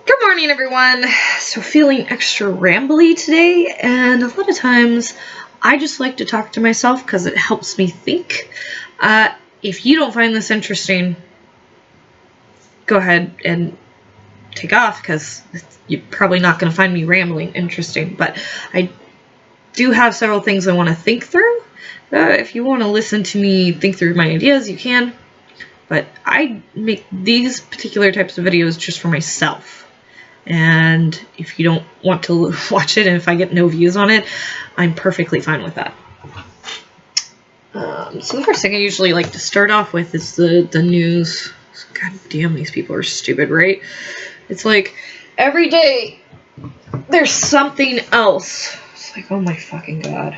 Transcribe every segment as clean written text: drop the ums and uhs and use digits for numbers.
Good morning, everyone. So feeling extra rambly today, and a lot of times I just like to talk to myself because it helps me think. If you don't find this interesting, go ahead and take off because you're probably not going to find me rambling interesting, but I do have several things I want to think through. If you want to listen to me think through my ideas, you can, but I make these particular types of videos just for myself. And if you don't want to watch it and if I get no views on it, I'm perfectly fine with that. So the first thing I usually like to start off with is the news. God damn, these people are stupid, right? It's like every day there's something else. It's like, oh my fucking god.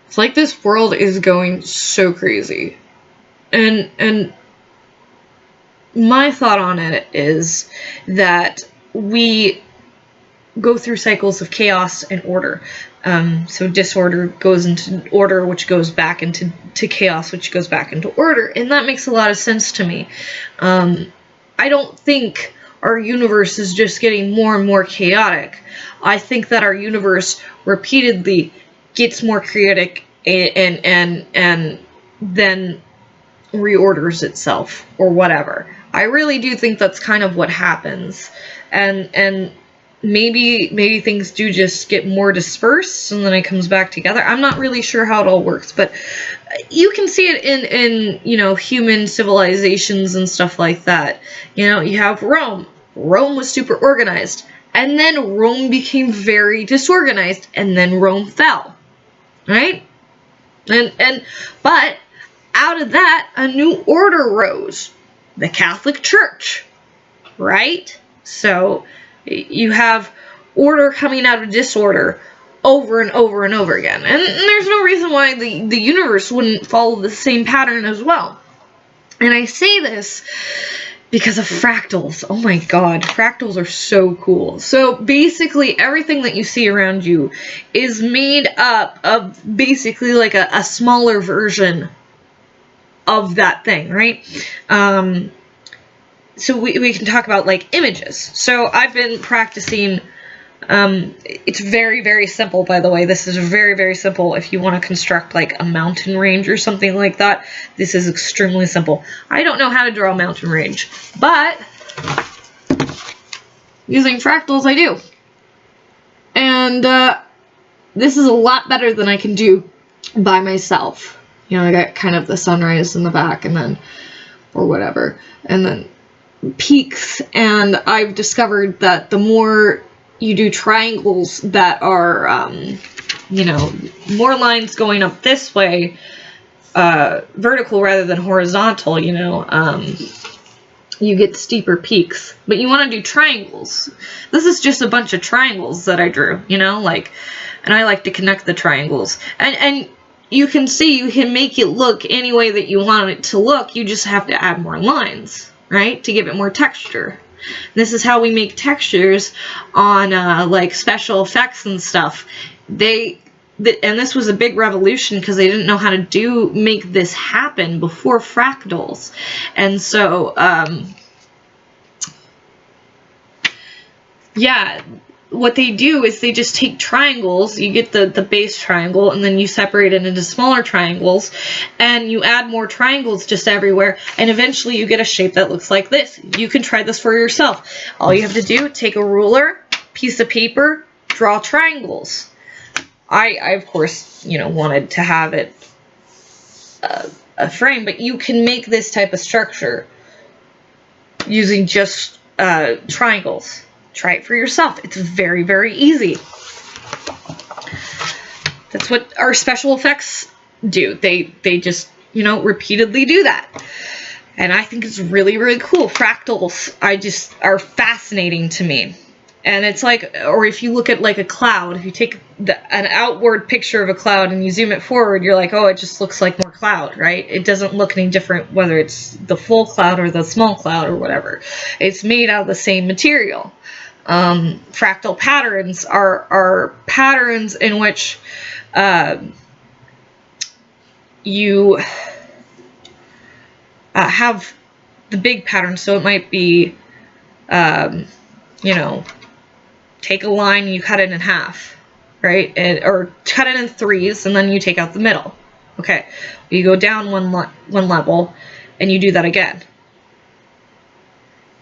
It's like this world is going so crazy. And my thought on it is that we go through cycles of chaos and order. So disorder goes into order, which goes back into chaos, which goes back into order. And that makes a lot of sense to me. I don't think our universe is just getting more and more chaotic. I think that our universe repeatedly gets more chaotic and then reorders itself or whatever. I really do think that's kind of what happens, and maybe things do just get more dispersed and then it comes back together. I'm not really sure how it all works, but you can see it in you know, human civilizations and stuff like that. You know, you have Rome. Rome was super organized, and then Rome became very disorganized, and then Rome fell, right? But out of that, a new order rose. The Catholic Church, right? So you have order coming out of disorder over and over and over again. And there's no reason why the universe wouldn't follow the same pattern as well. And I say this because of fractals. Oh my god, fractals are so cool. So basically everything that you see around you is made up of basically like a smaller version of that thing, right? So we can talk about like images. So I've been practicing, it's very, very simple, by the way. This is very, very simple. If you want to construct like a mountain range or something like that, this is extremely simple. I don't know how to draw a mountain range, but using fractals I do. And this is a lot better than I can do by myself. You know, I got kind of the sunrise in the back, and then, or whatever, and then peaks, and I've discovered that the more you do triangles that are, you know, more lines going up this way, vertical rather than horizontal, you know, you get steeper peaks. But you want to do triangles. This is just a bunch of triangles that I drew, you know, like, and I like to connect the triangles. And you can see you can make it look any way that you want it to look. You just have to add more lines, right, to give it more texture. This is how we make textures on like special effects and stuff. And this was a big revolution because they didn't know how to make this happen before fractals. And so yeah, what they do is they just take triangles. You get the base triangle, and then you separate it into smaller triangles, and you add more triangles just everywhere, and eventually you get a shape that looks like this. You can try this for yourself. All you have to do, take a ruler, piece of paper, draw triangles. I of course, you know, wanted to have it a frame, but you can make this type of structure using just triangles. Try it for yourself. It's very, very easy. That's what our special effects do. They just, you know, repeatedly do that. And I think it's really, really cool. Fractals are fascinating to me. And it's like, or if you look at like a cloud, if you take an outward picture of a cloud and you zoom it forward, you're like, oh, it just looks like more cloud, right? It doesn't look any different whether it's the full cloud or the small cloud or whatever. It's made out of the same material. Fractal patterns are patterns in which you have the big pattern. So it might be, you know, take a line and you cut it in half, right? Or cut it in threes and then you take out the middle. Okay, you go down one level and you do that again.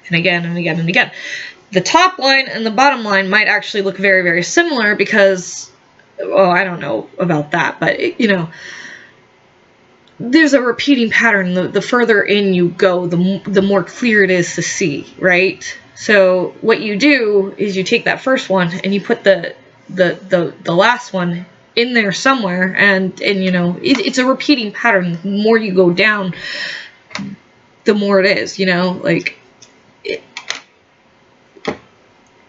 And again and again and again. The top line and the bottom line might actually look very, very similar because, well, I don't know about that, but, you know, there's a repeating pattern. The further in you go, the more clear it is to see, right? So what you do is you take that first one and you put the last one in there somewhere, and you know, it's a repeating pattern. The more you go down, the more it is, you know, like,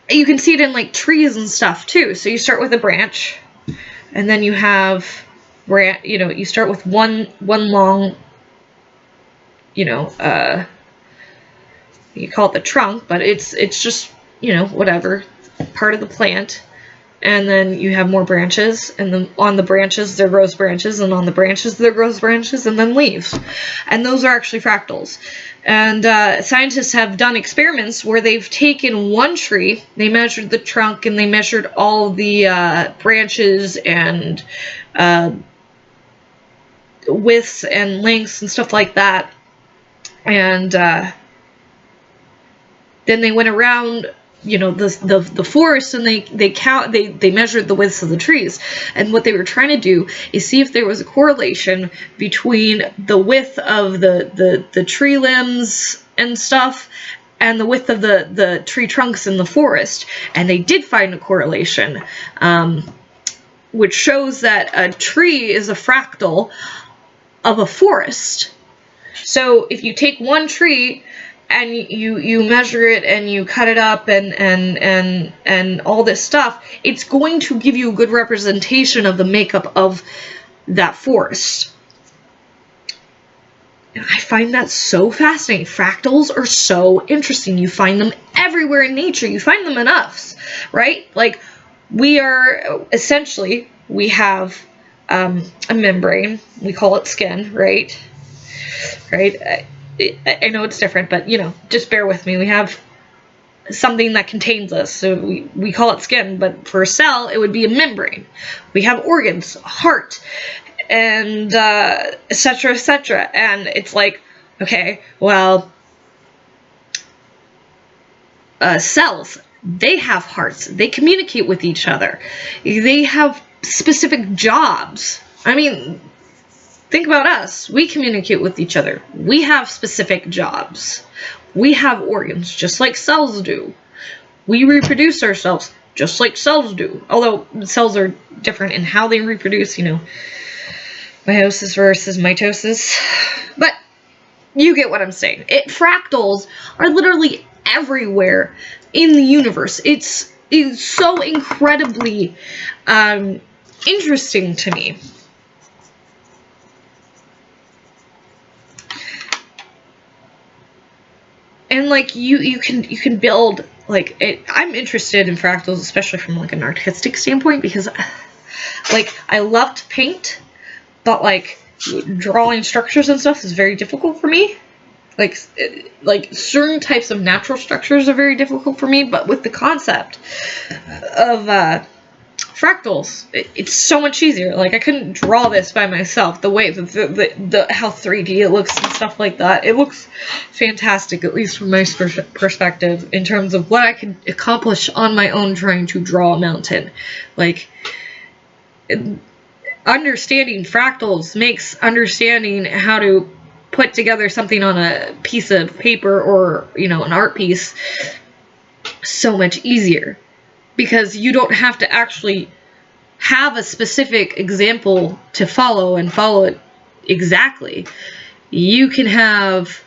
you can see it in like trees and stuff too. So you start with a branch, and then you have, you know, you start with one long, you know, you call it the trunk, but it's just, you know, whatever, part of the plant. And then you have more branches, and then on the branches there grows branches, and on the branches there grows branches, and then leaves. And those are actually fractals. And scientists have done experiments where they've taken one tree, they measured the trunk, and they measured all the branches and widths and lengths and stuff like that. And then they went around, you know, the forest, and they measured the widths of the trees. And what they were trying to do is see if there was a correlation between the width of the tree limbs and stuff and the width of the tree trunks in the forest. And they did find a correlation, which shows that a tree is a fractal of a forest. So if you take one tree and you measure it and you cut it up and all this stuff, it's going to give you a good representation of the makeup of that forest. And I find that so fascinating. Fractals are so interesting. You find them everywhere in nature. You find them in us, right? Like, we are essentially, we have a membrane. We call it skin, right? Right? I know it's different, but, you know, just bear with me. We have something that contains us, so we call it skin, but for a cell, it would be a membrane. We have organs, heart, and etc., etc. And it's like, okay, well, cells, they have hearts. They communicate with each other. They have specific jobs. I mean, think about us. We communicate with each other. We have specific jobs. We have organs, just like cells do. We reproduce ourselves, just like cells do. Although cells are different in how they reproduce, you know, meiosis versus mitosis. But you get what I'm saying. Fractals are literally everywhere in the universe. It's so incredibly interesting to me. And like you can build, like, I'm interested in fractals, especially from like an artistic standpoint, because like I love to paint, but like drawing structures and stuff is very difficult for me. Like certain types of natural structures are very difficult for me, but with the concept of fractals, it's so much easier. Like, I couldn't draw this by myself. The way the how 3D it looks and stuff like that, it looks fantastic, at least from my perspective, in terms of what I can accomplish on my own trying to draw a mountain. Like, understanding fractals makes understanding how to put together something on a piece of paper or, you know, an art piece so much easier. Because you don't have to actually have a specific example to follow and follow it exactly. You can have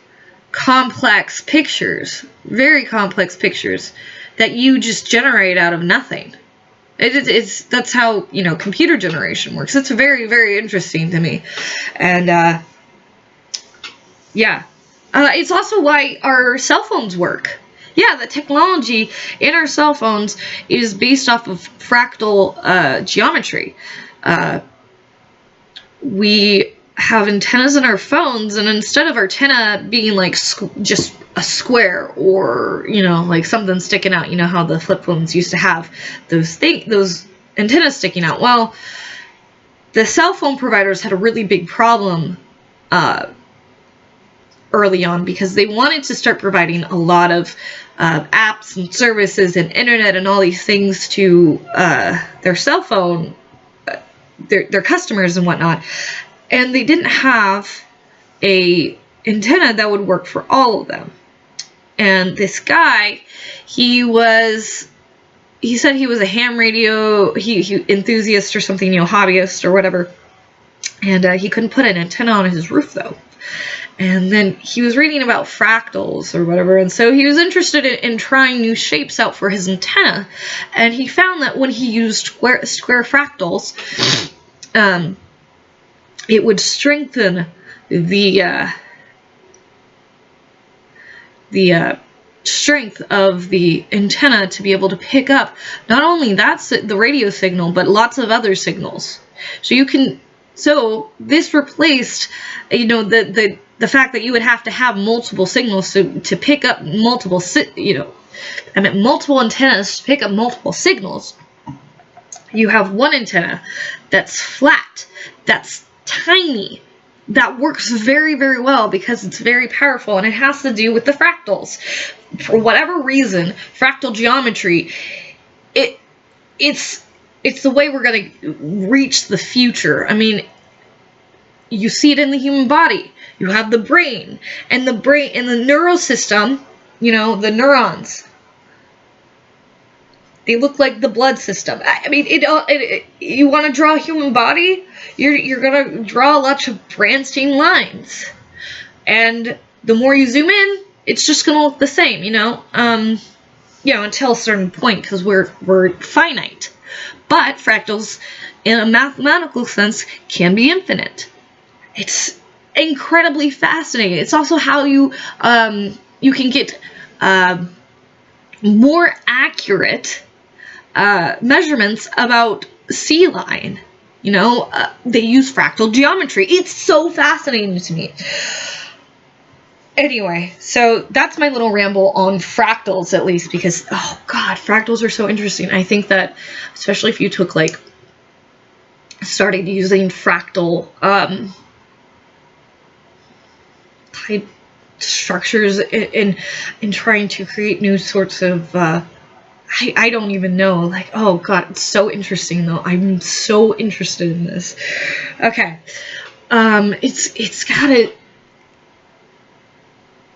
complex pictures, very complex pictures, that you just generate out of nothing. That's how, you know, computer generation works. It's very, very interesting to me. And, yeah. It's also why our cell phones work. Yeah, the technology in our cell phones is based off of fractal geometry. We have antennas in our phones, and instead of our antenna being like just a square or, you know, like something sticking out, you know how the flip phones used to have those antennas sticking out. Well, the cell phone providers had a really big problem early on, because they wanted to start providing a lot of apps and services and internet and all these things to their cell phone, their customers and whatnot. And they didn't have a antenna that would work for all of them. And this guy, he said he was a ham radio he enthusiast or something, you know, hobbyist or whatever. And he couldn't put an antenna on his roof, though. And then he was reading about fractals or whatever, and so he was interested in trying new shapes out for his antenna. And he found that when he used square fractals, it would strengthen the strength of the antenna to be able to pick up not only the radio signal, but lots of other signals. So this replaced, you know, the fact that you would have to have multiple signals to pick up multiple, multiple antennas to pick up multiple signals. You have one antenna that's flat, that's tiny, that works very, very well because it's very powerful, and it has to do with the fractals. For whatever reason, fractal geometry, it's the way we're going to reach the future. I mean, you see it in the human body. You have the brain, and the neural system, you know, the neurons. They look like the blood system. I mean, you want to draw a human body, you're going to draw lots of branched lines. And the more you zoom in, it's just going to look the same, you know, until a certain point, because we're finite. But fractals, in a mathematical sense, can be infinite. It's incredibly fascinating. It's also how you can get more accurate measurements about sea line. You know, they use fractal geometry. It's so fascinating to me. Anyway, so that's my little ramble on fractals, at least, because, oh god, fractals are so interesting. I think that, especially if you took, like, started using fractal type structures in trying to create new sorts of, I don't even know, like, oh god, it's so interesting, though. I'm so interested in this. Okay, it's gotta,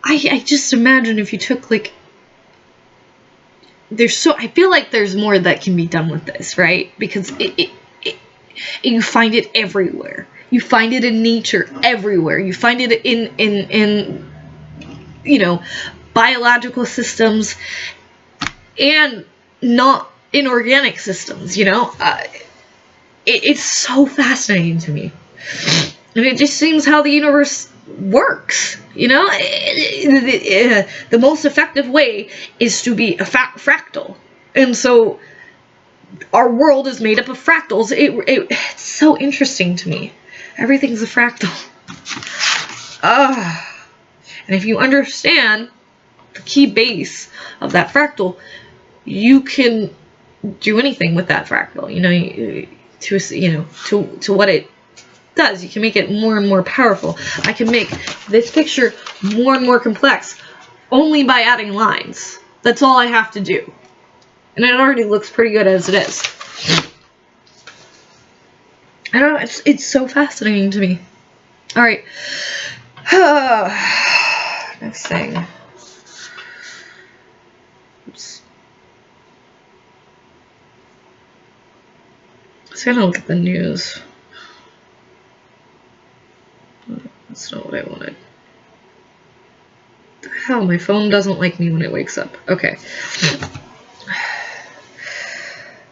I just imagine if you took, like, I feel like there's more that can be done with this, right? Because you find it everywhere. You find it in nature everywhere. You find it in you know, biological systems and not inorganic systems, you know? It's so fascinating to me. And it just seems how the universe works, you know? The most effective way is to be a fractal. And so our world is made up of fractals. It's so interesting to me. Everything's a fractal. And if you understand the key base of that fractal, you can do anything with that fractal. You know, to what it does. You can make it more and more powerful. I can make this picture more and more complex only by adding lines. That's all I have to do. And it already looks pretty good as it is. I don't know, it's so fascinating to me. Alright. Next thing. Oops. I was gonna look at the news. That's not what I wanted. What the hell, my phone doesn't like me when it wakes up. Okay.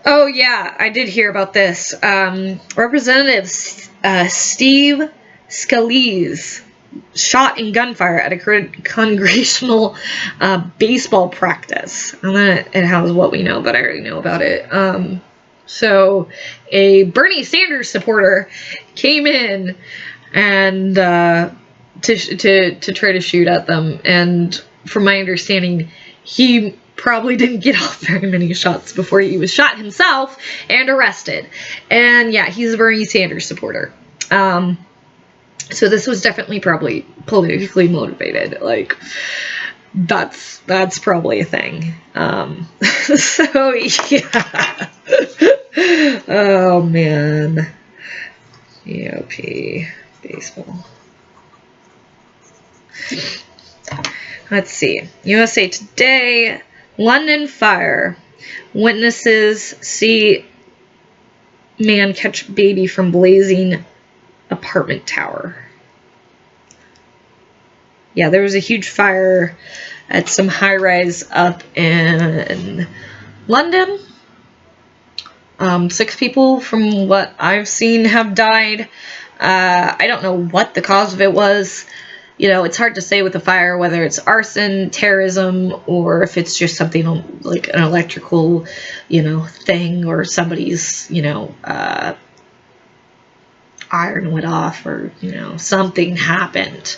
Oh yeah, I did hear about this. Representative Steve Scalise shot in gunfire at a congressional baseball practice. And then it has what we know, but I already know about it. So a Bernie Sanders supporter came in and to try to shoot at them. And from my understanding, he probably didn't get off very many shots before he was shot himself and arrested. And yeah, he's a Bernie Sanders supporter. So this was definitely probably politically motivated. Like, that's probably a thing. So yeah. Oh man. GOP baseball. Let's see. USA Today. London fire. Witnesses see man catch baby from blazing apartment tower. Yeah, there was a huge fire at some high-rise up in London. 6 people, from what I've seen, have died. I don't know what the cause of it was. You know, it's hard to say with a fire whether it's arson, terrorism, or if it's just something like an electrical, you know, thing, or somebody's, you know, iron went off, or, you know, something happened.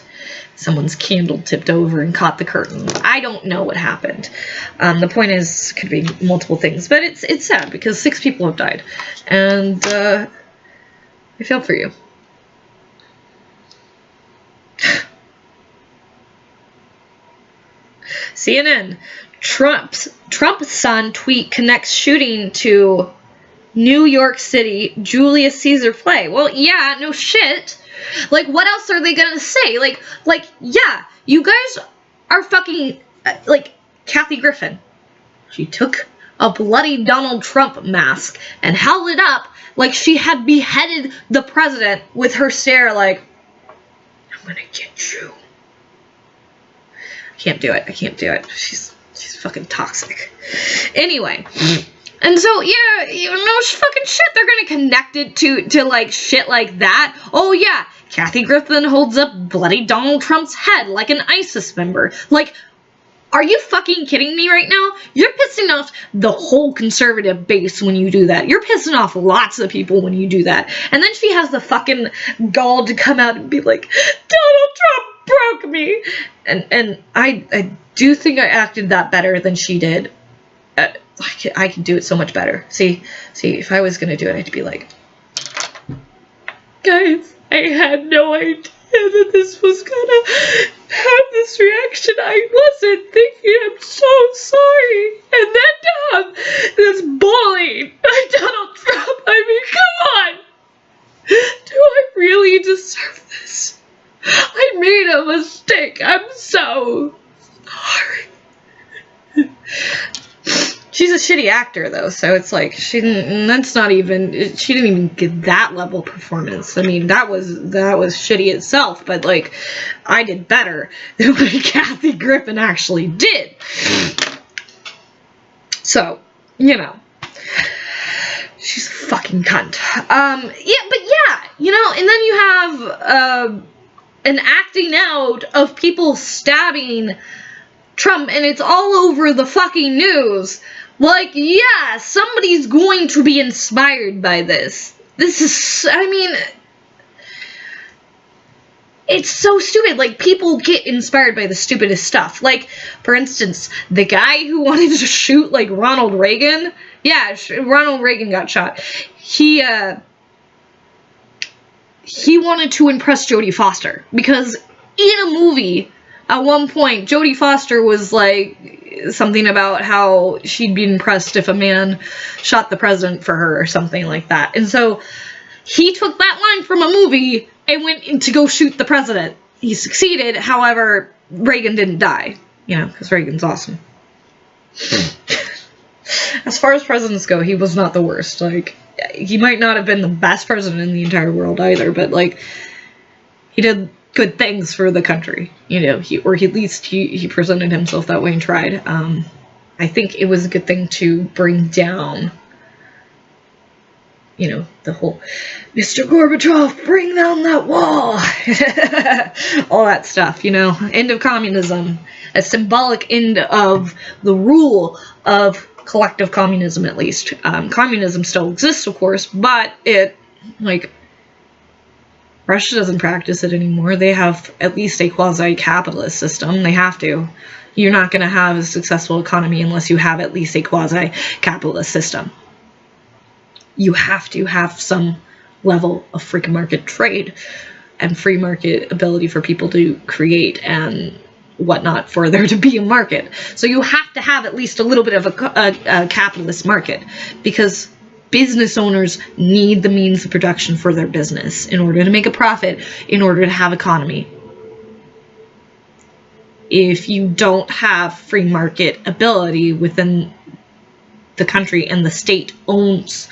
Someone's candle tipped over and caught the curtain. I don't know what happened. The point is, could be multiple things, but it's sad because 6 people have died, and I feel for you. CNN. Trump's son tweet connects shooting to New York City Julius Caesar play. Well, yeah, no shit. Like, what else are they gonna say? Like, yeah, you guys are fucking, like, Kathy Griffin. She took a bloody Donald Trump mask and held it up like she had beheaded the president with her stare like, I'm gonna get you. I can't do it. I can't do it. She's fucking toxic. Anyway. And so, yeah, you know, fucking shit, they're gonna connect it to like, shit like that. Oh, yeah, Kathy Griffin holds up bloody Donald Trump's head like an ISIS member. Like, are you fucking kidding me right now? You're pissing off the whole conservative base when you do that. You're pissing off lots of people when you do that. And then she has the fucking gall to come out and be like, Donald Trump broke me. And I do think I acted that better than she did. I can do it so much better. See, if I was gonna do it, I'd be like, guys, I had no idea that this was gonna have this reaction. I wasn't thinking. I'm so sorry. And then to have this bullying by Donald Trump. I mean, come on. Do I really deserve this? I made a mistake. I'm so sorry. She's a shitty actor, though, so it's like, she didn't even get that level performance. I mean, that was shitty itself, but, like, I did better than what Kathy Griffin actually did. So, you know, she's a fucking cunt. Yeah, but yeah, you know, and then you have, an acting out of people stabbing Trump, and it's all over the fucking news. Like, yeah, somebody's going to be inspired by this. This is, I mean, it's so stupid. Like, people get inspired by the stupidest stuff. Like, for instance, the guy who wanted to shoot, like, Ronald Reagan. Yeah, Ronald Reagan got shot. He wanted to impress Jodie Foster. Because in a movie, at one point, Jodie Foster was like something about how she'd be impressed if a man shot the president for her or something like that. And so he took that line from a movie and went in to go shoot the president. He succeeded. However, Reagan didn't die, you know, because Reagan's awesome. As far as presidents go, he was not the worst. Like, he might not have been the best president in the entire world either, but like, he did good things for the country, you know, at least he presented himself that way and tried. I think it was a good thing to bring down, you know, the whole, Mr. Gorbachev, bring down that wall, all that stuff, you know, end of communism, a symbolic end of the rule of collective communism, at least. Communism still exists, of course, but it, like, Russia doesn't practice it anymore. They have at least a quasi-capitalist system. They have to. You're not going to have a successful economy unless you have at least a quasi-capitalist system. You have to have some level of free market trade and free market ability for people to create and whatnot for there to be a market. So you have to have at least a little bit of a capitalist market, because business owners need the means of production for their business in order to make a profit, in order to have economy. If you don't have free market ability within the country and the state owns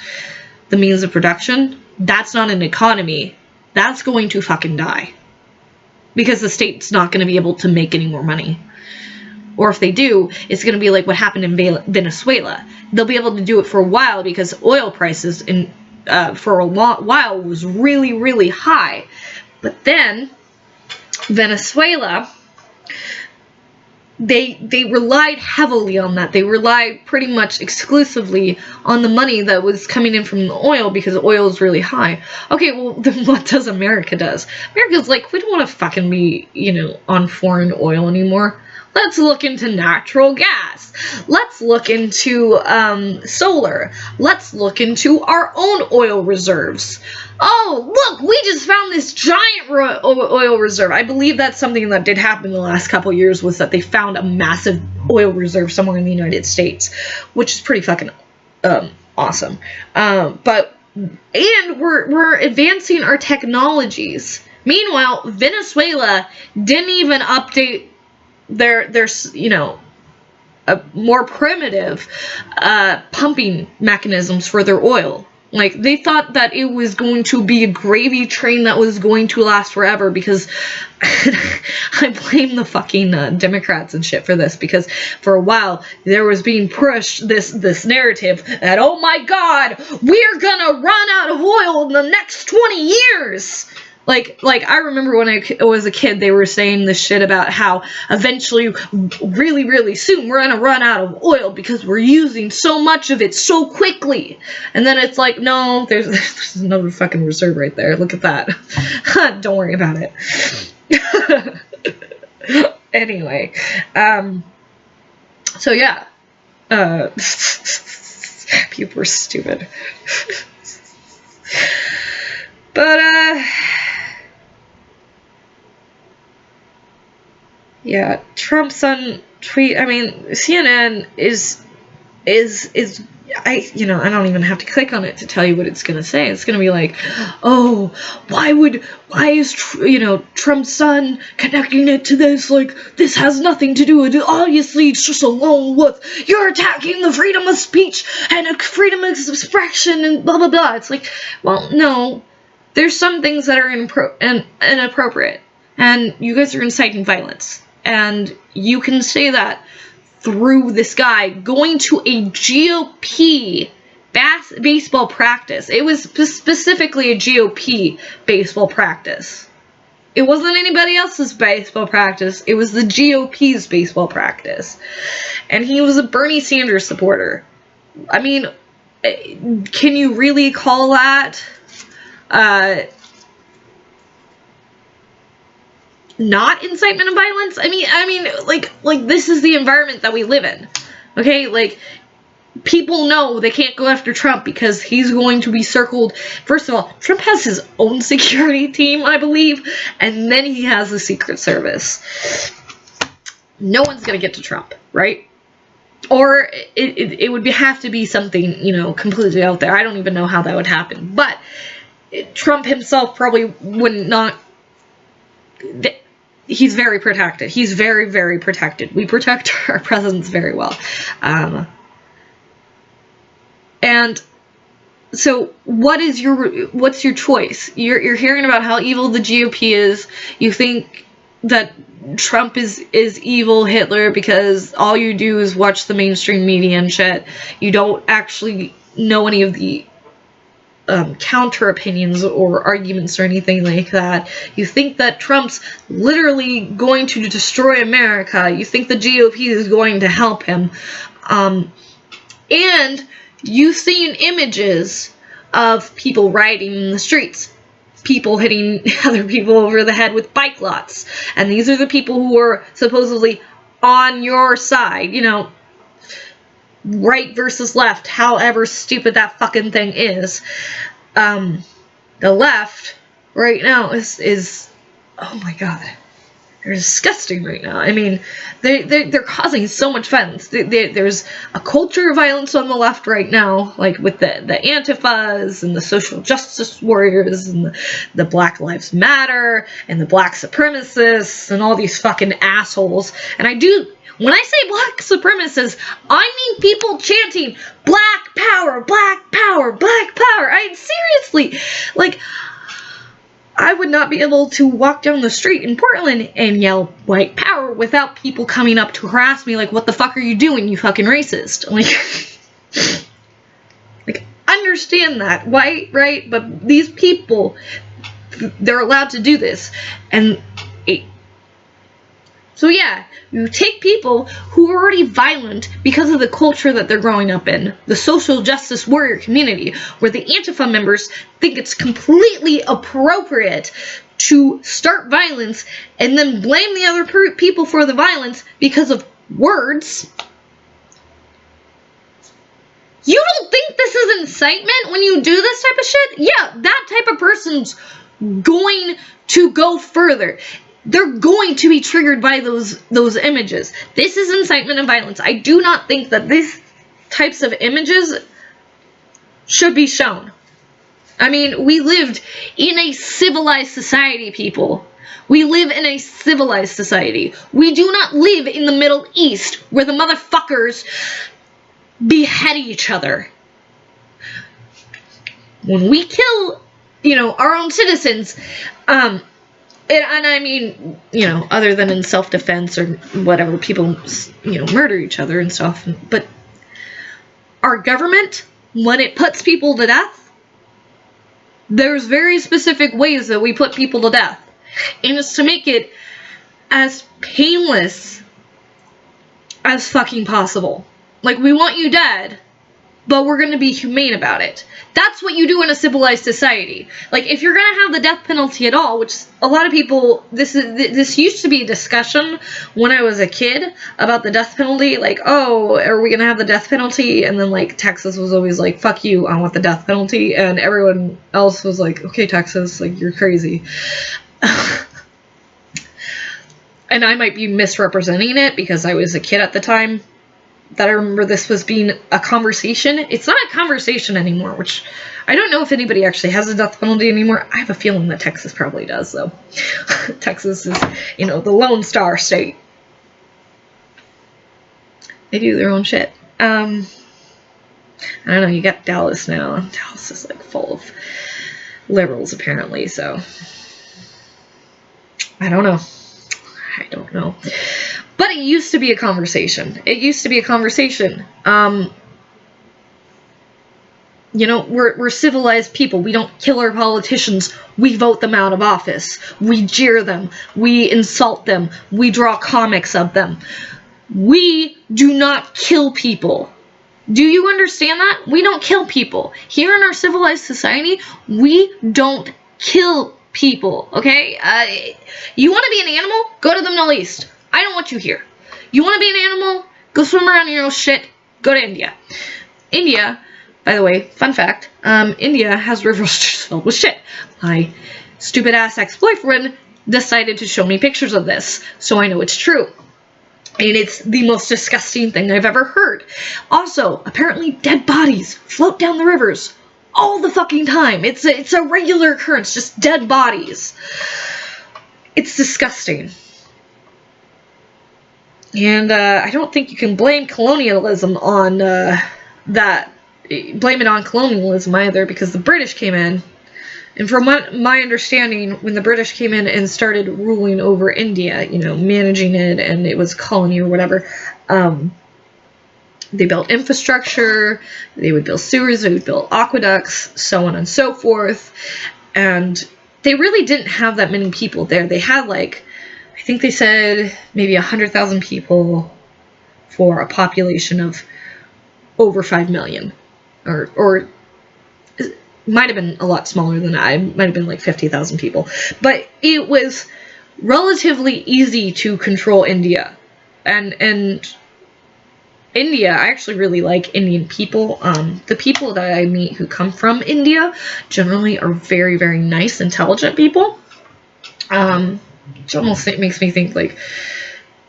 the means of production, that's not an economy. That's going to fucking die. Because the state's not going to be able to make any more money. Or if they do, it's going to be like what happened in Venezuela. They'll be able to do it for a while because oil prices for a while was really, really high. But then Venezuela, they relied heavily on that. They relied pretty much exclusively on the money that was coming in from the oil because oil is really high. Okay, well, then what does America does? America's like, we don't want to fucking be, on foreign oil anymore. Let's look into natural gas. Let's look into solar. Let's look into our own oil reserves. Oh, look, we just found this giant oil reserve. I believe that's something that did happen in the last couple of years, was that they found a massive oil reserve somewhere in the United States, which is pretty fucking awesome. And we're advancing our technologies. Meanwhile, Venezuela didn't even update their more primitive pumping mechanisms for their oil. Like, they thought that it was going to be a gravy train that was going to last forever, because I blame the fucking Democrats and shit for this, because for a while there was being pushed this narrative that, oh my god, we're gonna run out of oil in the next 20 years. Like I remember when I was a kid, they were saying this shit about how eventually, really, really soon, we're gonna run out of oil because we're using so much of it so quickly. And then it's like, no, there's another fucking reserve right there. Look at that. Don't worry about it. Anyway, so yeah, people are stupid. But, yeah, Trump's on tweet. I mean, CNN is I don't even have to click on it to tell you what it's gonna say. It's gonna be like, oh, why is Trump's son connecting it to this? Like, this has nothing to do with it. Obviously, it's just along with, you're attacking the freedom of speech and freedom of expression and blah blah blah. It's like, well, no, there's some things that are inappropriate, and you guys are inciting violence. And you can say that through this guy going to a GOP baseball practice. It was specifically a GOP baseball practice. It wasn't anybody else's baseball practice. It was the GOP's baseball practice. And he was a Bernie Sanders supporter. I mean, can you really call that not incitement of violence? I mean, like this is the environment that we live in. Okay, like, people know they can't go after Trump because he's going to be circled. First of all, Trump has his own security team, I believe, and then he has the Secret Service. No one's gonna get to Trump, right? Or it would have to be something, completely out there. I don't even know how that would happen. But Trump himself probably would not. He's very protected. He's very, very protected. We protect our presidents very well. And so what's your choice? You're hearing about how evil the GOP is. You think that Trump is evil Hitler because all you do is watch the mainstream media and shit. You don't actually know any of the counter opinions or arguments or anything like that. You think that Trump's literally going to destroy America. You think the GOP is going to help him. And you've seen images of people rioting in the streets. people hitting other people over the head with bike lots. And these are the people who are supposedly on your side, you know, right versus left, however stupid that fucking thing is. The left right now is oh my god, they're disgusting right now. I mean, they're causing so much violence. There's a culture of violence on the left right now, like with the Antifas and the social justice warriors and the Black Lives Matter and the black supremacists and all these fucking assholes. And when I say black supremacists, I mean people chanting black power, black power, black power. Seriously, like, I would not be able to walk down the street in Portland and yell white power without people coming up to harass me like, what the fuck are you doing, you fucking racist? Like, understand that, right? But these people, they're allowed to do this. And so yeah, you take people who are already violent because of the culture that they're growing up in, the social justice warrior community, where the Antifa members think it's completely appropriate to start violence and then blame the other people for the violence because of words. You don't think this is incitement when you do this type of shit? Yeah, that type of person's going to go further. They're going to be triggered by those images. This is incitement and violence. I do not think that these types of images should be shown. I mean, we lived in a civilized society, people. We live in a civilized society. We do not live in the Middle East where the motherfuckers behead each other. When we kill, you know, our own citizens, and I mean, you know, other than in self-defense or whatever, people, you know, murder each other and stuff. But our government, when it puts people to death, there's very specific ways that we put people to death. And it's to make it as painless as fucking possible. Like, we want you dead, but we're going to be humane about it. That's what you do in a civilized society. Like, if you're going to have the death penalty at all, which a lot of people, this used to be a discussion when I was a kid about the death penalty. Like, oh, are we going to have the death penalty? And then, like, Texas was always like, fuck you, I want the death penalty. And everyone else was like, okay, Texas, like, you're crazy. And I might be misrepresenting it because I was a kid at the time that I remember this was being a conversation. It's not a conversation anymore, which I don't know if anybody actually has a death penalty anymore. I have a feeling that Texas probably does, though. Texas is, you know, the Lone Star State. They do their own shit. I don't know, you got Dallas now. Dallas is, like, full of liberals, apparently, so I don't know. But it used to be a conversation. You know, we're civilized people. We don't kill our politicians. We vote them out of office. We jeer them. We insult them. We draw comics of them. We do not kill people. Do you understand that? We don't kill people. Here in our civilized society, we don't kill people, okay? You want to be an animal? Go to the Middle East. I don't want you here. You want to be an animal? Go swim around in your own shit. Go to India. India, by the way, fun fact, India has rivers filled with shit. My stupid ass ex-boyfriend decided to show me pictures of this, so I know it's true. And it's the most disgusting thing I've ever heard. Also, apparently dead bodies float down the rivers all the fucking time. It's a regular occurrence, just dead bodies. It's disgusting. And I don't think you can blame colonialism on that. Blame it on colonialism either, because the British came in. And from my understanding, when the British came in and started ruling over India, you know, managing it, and it was a colony or whatever, they built infrastructure, they would build sewers, they would build aqueducts, so on and so forth. And they really didn't have that many people there. They had, like, I think they said maybe 100,000 people for a population of over 5 million. Or might have been a lot smaller than that. It might have been like 50,000 people. But it was relatively easy to control India. And India, I actually really like Indian people. The people that I meet who come from India generally are very, very nice, intelligent people. Which almost makes me think, like,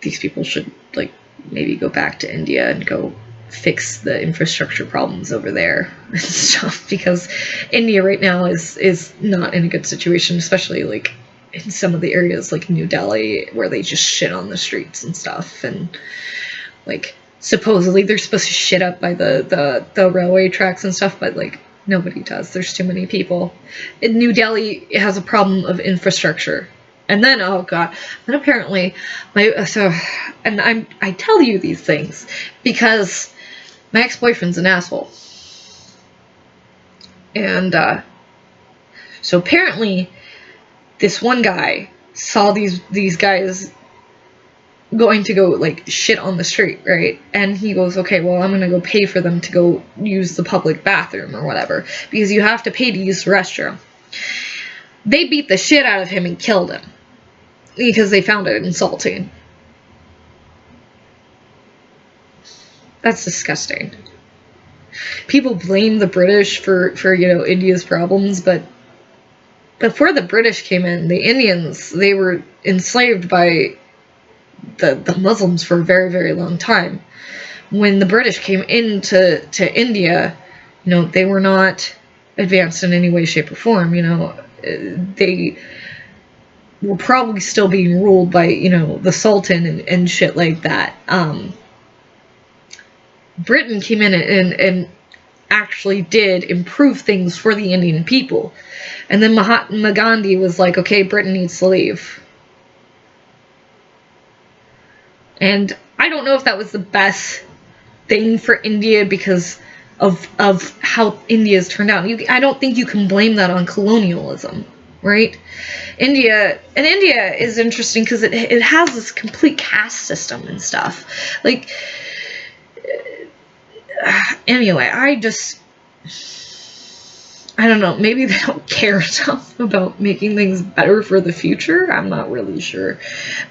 these people should, like, maybe go back to India and go fix the infrastructure problems over there and stuff, because India right now is not in a good situation, especially, like, in some of the areas like New Delhi, where they just shit on the streets and stuff, and, like, supposedly they're supposed to shit up by the railway tracks and stuff, but, like, nobody does. There's too many people. In New Delhi, it has a problem of infrastructure. And then, oh god, then apparently, I tell you these things because my ex-boyfriend's an asshole. And, so apparently, this one guy saw these guys going to go, like, shit on the street, right? And he goes, okay, well, I'm gonna go pay for them to go use the public bathroom or whatever, because you have to pay to use the restroom. They beat the shit out of him and killed him because they found it insulting. That's disgusting. People blame the British for you know, India's problems, but before the British came in, the Indians, they were enslaved by the Muslims for a very, very long time. When the British came into India, you know, they were not advanced in any way, shape, or form. You know, they were probably still being ruled by, you know, the Sultan and shit like that. Britain came in and actually did improve things for the Indian people. And then Mahatma Gandhi was like, okay, Britain needs to leave. And I don't know if that was the best thing for India because of how India's turned out. I don't think you can blame that on colonialism, right? India is interesting because it has this complete caste system and stuff. Like, anyway, I don't know, maybe they don't care enough about making things better for the future. I'm not really sure.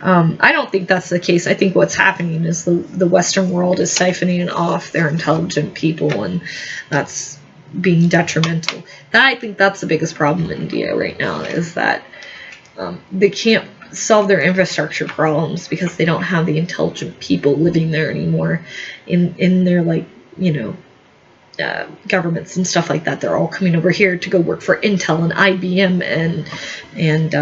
I don't think that's the case. I think what's happening is the Western world is siphoning off their intelligent people, and that's being detrimental. I think that's the biggest problem in India right now, is that they can't solve their infrastructure problems because they don't have the intelligent people living there anymore in their, like, you know, governments and stuff like that. They're all coming over here to go work for Intel and IBM and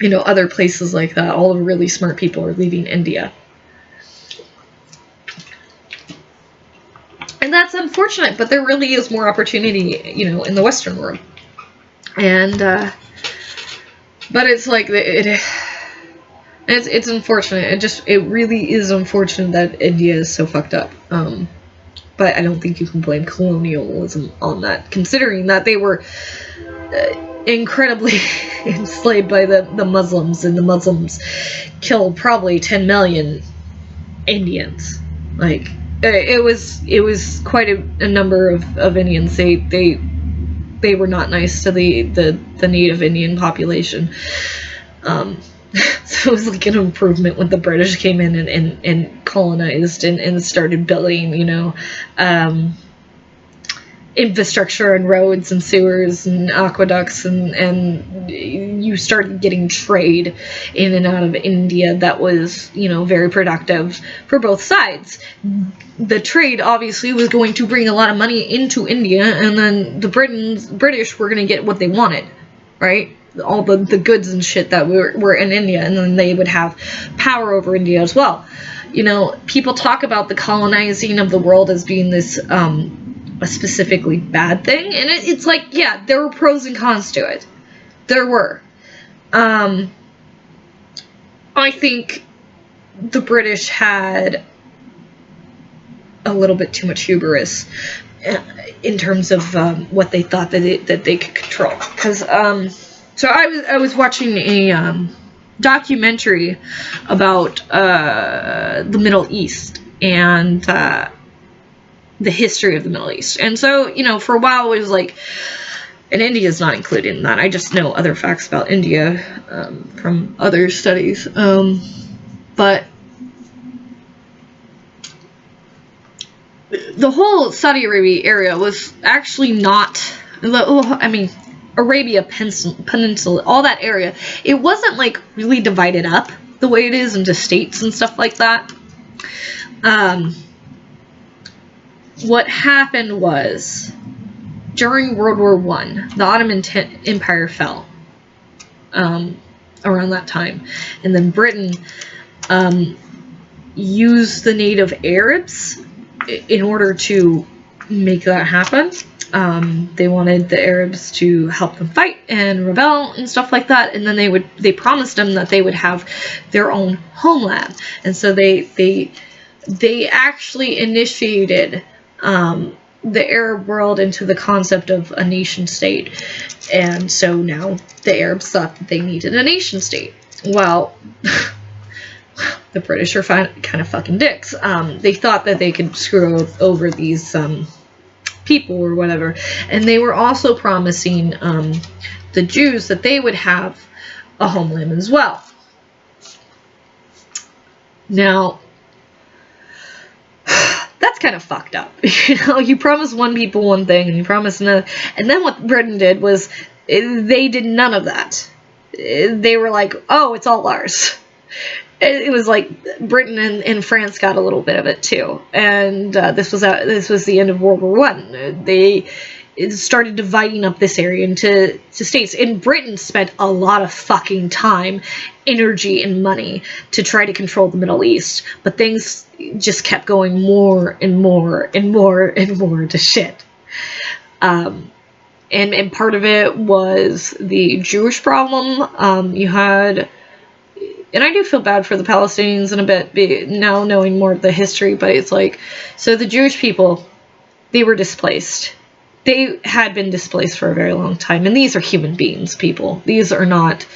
you know, other places like that. All the really smart people are leaving India. And that's unfortunate, but there really is more opportunity, you know, in the Western world. And, but it's like, it's unfortunate. It really is unfortunate that India is so fucked up. But I don't think you can blame colonialism on that, considering that they were incredibly enslaved by the Muslims, and the Muslims killed probably 10 million Indians. Like, it was quite a number of Indians. They were not nice to the native Indian population. So it was like an improvement when the British came in and colonized and started building, you know, infrastructure and roads and sewers and aqueducts, and you started getting trade in and out of India that was, you know, very productive for both sides. The trade obviously was going to bring a lot of money into India, and then the British were going to get what they wanted, right? All the goods and shit that were in India, and then they would have power over India as well. You know, people talk about the colonizing of the world as being this a specifically bad thing, and it's like, yeah, there were pros and cons to it. There were. I think the British had a little bit too much hubris in terms of what they thought that they could control. Because so I was watching a documentary about the Middle East, and the history of the Middle East. And so, you know, for a while it was like, and India is not included in that. I just know other facts about India from other studies. But the whole Saudi Arabia area was actually not, I mean, Arabia Peninsula, all that area, it wasn't like really divided up the way it is into states and stuff like that. What happened was, during World War I, the Ottoman Empire fell around that time. And then Britain used the native Arabs in order to make that happen. They wanted the Arabs to help them fight and rebel and stuff like that. And then they promised them that they would have their own homeland. And so they actually initiated the Arab world into the concept of a nation state. And so now the Arabs thought that they needed a nation state. Well, the British are kind of fucking dicks. They thought that they could screw over these people or whatever. And they were also promising the Jews that they would have a homeland as well. Now, that's kind of fucked up. You know, you promise one people one thing and you promise another. And then what Britain did was they did none of that. They were like, oh, it's all ours. It was like Britain and France got a little bit of it too. And this was the end of World War I. They started dividing up this area into states. And Britain spent a lot of fucking time, energy, and money to try to control the Middle East. But things just kept going more and more and more and more to shit. And part of it was the Jewish problem. You had... And I do feel bad for the Palestinians in a bit, now knowing more of the history, but it's like, so the Jewish people, they were displaced. They had been displaced for a very long time, and these are human beings, people. These are not,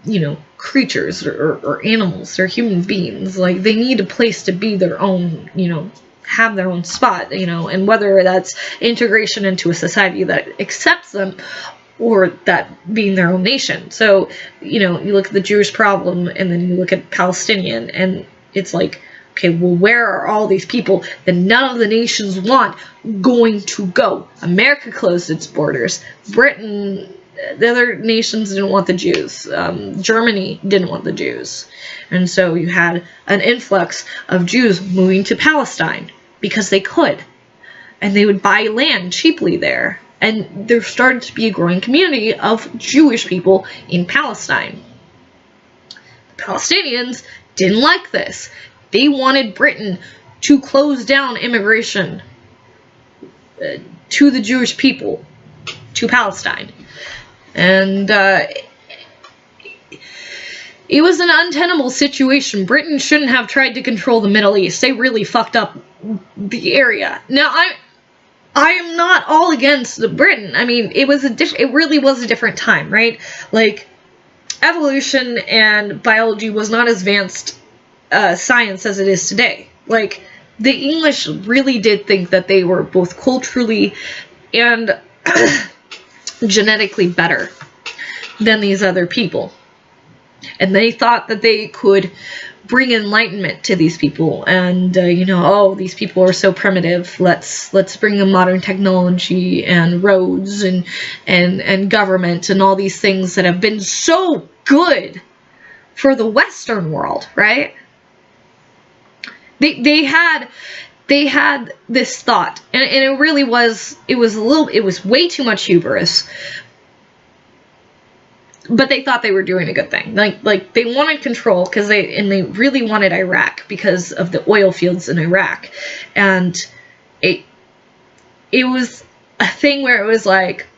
you know, creatures or animals. They're human beings. Like, they need a place to be their own, you know, have their own spot, you know, and whether that's integration into a society that accepts them, or that being their own nation. So, you know, you look at the Jewish problem, and then you look at Palestinian, and it's like, okay, well, where are all these people that none of the nations want going to go? America closed its borders. Britain, the other nations didn't want the Jews. Germany didn't want the Jews. And so you had an influx of Jews moving to Palestine because they could. And they would buy land cheaply there. And there started to be a growing community of Jewish people in Palestine. The Palestinians didn't like this. They wanted Britain to close down immigration to the Jewish people, to Palestine. And it was an untenable situation. Britain shouldn't have tried to control the Middle East. They really fucked up the area. Now, I am not all against Britain. I mean, it really was a different time, right? Like, evolution and biology was not as advanced science as it is today. Like, the English really did think that they were both culturally and genetically better than these other people. And they thought that they could bring enlightenment to these people, and you know, oh, these people are so primitive, let's bring them modern technology and roads and government and all these things that have been so good for the Western world, right? They had this thought, and it really was, it was way too much hubris. But they thought they were doing a good thing. Like they wanted control because they really wanted Iraq because of the oil fields in Iraq. And it was a thing where it was like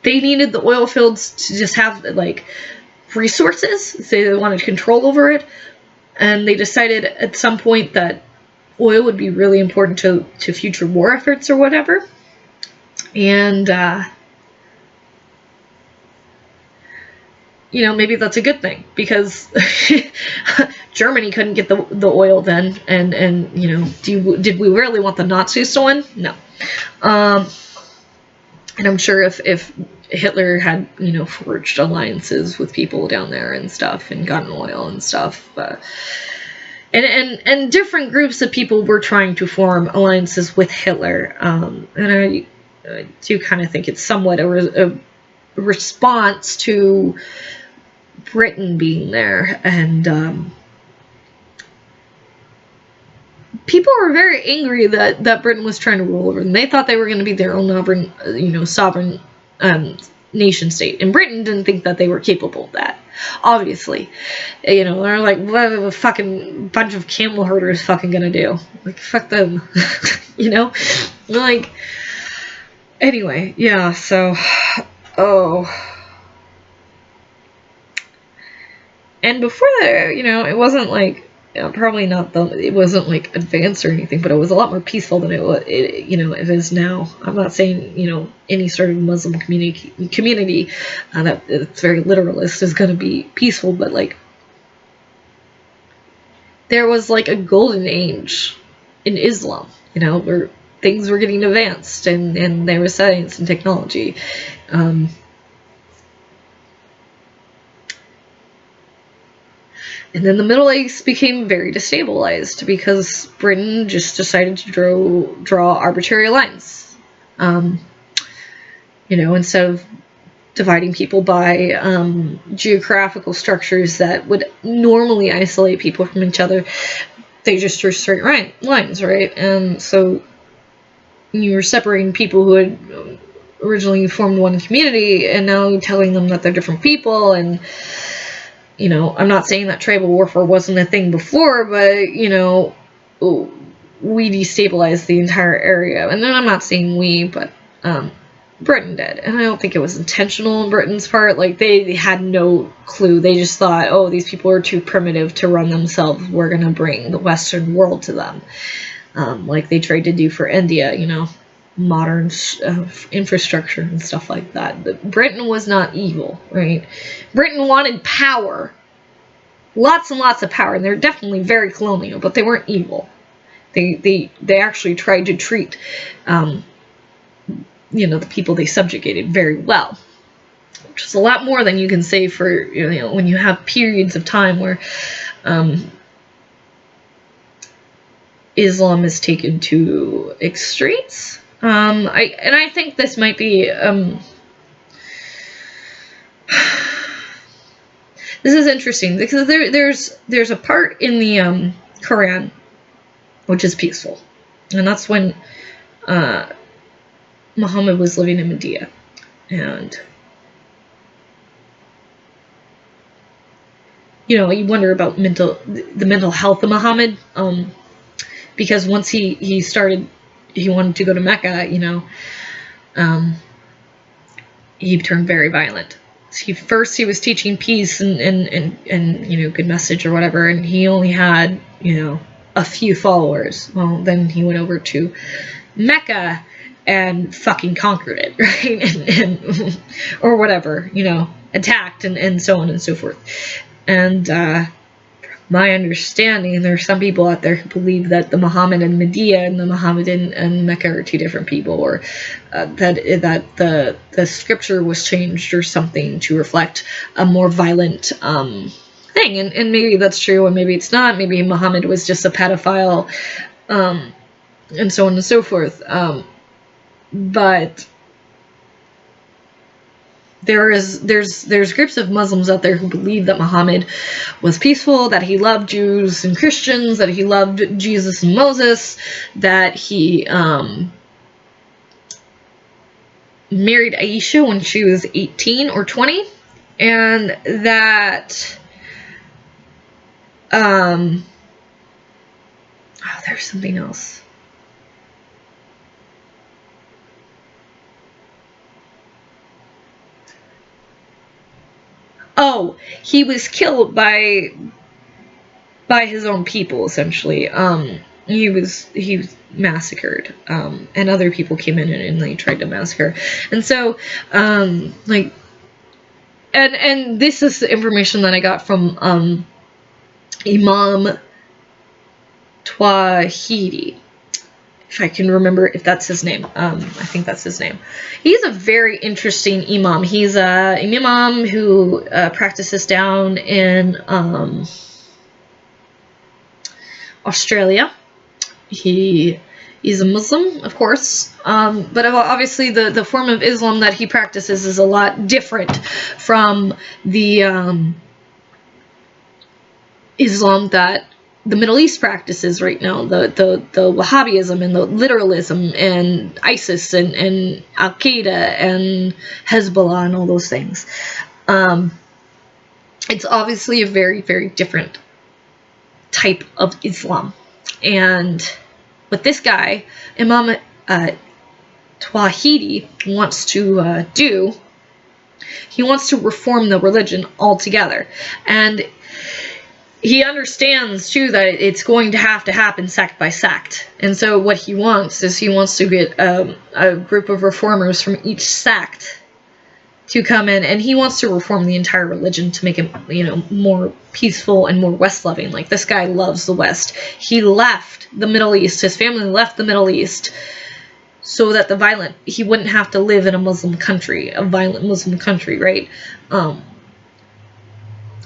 they needed the oil fields to just have like resources. So they wanted control over it. And they decided at some point that oil would be really important to future war efforts or whatever. And you know, maybe that's a good thing, because Germany couldn't get the oil then, and you know, did we really want the Nazis to win? No. And I'm sure if Hitler had, you know, forged alliances with people down there and stuff, and gotten oil and stuff, and different groups of people were trying to form alliances with Hitler, and I do kind of think it's somewhat a response to Britain being there, and people were very angry that Britain was trying to rule over them. They thought they were going to be their own sovereign nation state, and Britain didn't think that they were capable of that. Obviously, you know, they're like, what are the fucking bunch of camel herders fucking gonna do? Like, fuck them. You know, like, anyway, yeah. So, and before that, you know, it wasn't like, probably not it wasn't like advanced or anything, but it was a lot more peaceful than it is now. I'm not saying, you know, any sort of Muslim community that it's very literalist is going to be peaceful, but like, there was like a golden age in Islam, you know, where things were getting advanced, and there was science and technology. And then the Middle East became very destabilized because Britain just decided to draw arbitrary lines. You know, instead of dividing people by geographical structures that would normally isolate people from each other, they just drew straight lines, right? And so you were separating people who had originally formed one community, and now telling them that they're different people. And you know, I'm not saying that tribal warfare wasn't a thing before, but, you know, we destabilized the entire area. And then I'm not saying we, but Britain did. And I don't think it was intentional on Britain's part. Like, they had no clue. They just thought, oh, these people are too primitive to run themselves. We're going to bring the Western world to them. Like they tried to do for India, you know, modern infrastructure and stuff like that. But Britain was not evil, right? Britain wanted power. Lots and lots of power, and they're definitely very colonial, but they weren't evil. They actually tried to treat, you know, the people they subjugated very well, which is a lot more than you can say for, you know, when you have periods of time where Islam is taken to extremes. I think this might be this is interesting because there's a part in the Quran which is peaceful, and that's when Muhammad was living in Medina, and you know, you wonder about the mental health of Muhammad, because once he wanted to go to Mecca, you know, he turned very violent. First he was teaching peace and you know, good message or whatever, and he only had, you know, a few followers. Well, then he went over to Mecca and fucking conquered it, right? and or whatever, you know, attacked and so on and so forth. And my understanding, there are some people out there who believe that the Muhammad in Medina and the Muhammad in Mecca are two different people, or that the scripture was changed or something to reflect a more violent thing. And maybe that's true, and maybe it's not. Maybe Muhammad was just a pedophile, and so on and so forth. But there's groups of Muslims out there who believe that Muhammad was peaceful, that he loved Jews and Christians, that he loved Jesus and Moses, that he married Aisha when she was 18 or 20, and that there's something else. Oh, he was killed by his own people, essentially. He was massacred, and other people came in and they tried to massacre. And so, like, and this is the information that I got from Imam Tawhidi, if I can remember if that's his name. I think that's his name. He's a very interesting imam. He's an imam who practices down in Australia. He's a Muslim, of course, but obviously the form of Islam that he practices is a lot different from the Islam that the Middle East practices right now, the Wahhabism and the literalism and ISIS and Al-Qaeda and Hezbollah and all those things. It's obviously a very, very different type of Islam. And what this guy, Imam Tawhidi, wants to do, he wants to reform the religion altogether. And he understands, too, that it's going to have to happen sect by sect. And so what he wants is he wants to get a group of reformers from each sect to come in, and he wants to reform the entire religion to make it, you know, more peaceful and more West-loving. Like, this guy loves the West. He left the Middle East. His family left the Middle East so that he wouldn't have to live in a Muslim country, a violent Muslim country, right?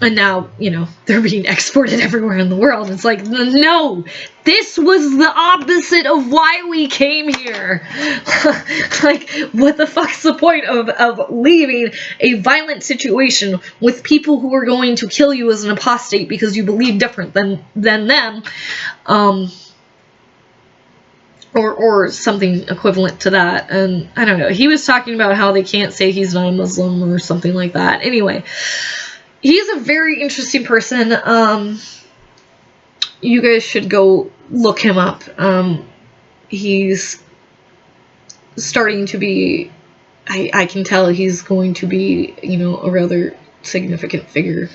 And now, you know, they're being exported everywhere in the world. It's like, no, this was the opposite of why we came here. Like, what the fuck's the point of leaving a violent situation with people who are going to kill you as an apostate because you believe different than them, or something equivalent to that. And I don't know. He was talking about how they can't say he's not a Muslim or something like that. Anyway, he's a very interesting person. You guys should go look him up. He's starting to be, I can tell he's going to be, you know, a rather significant figure.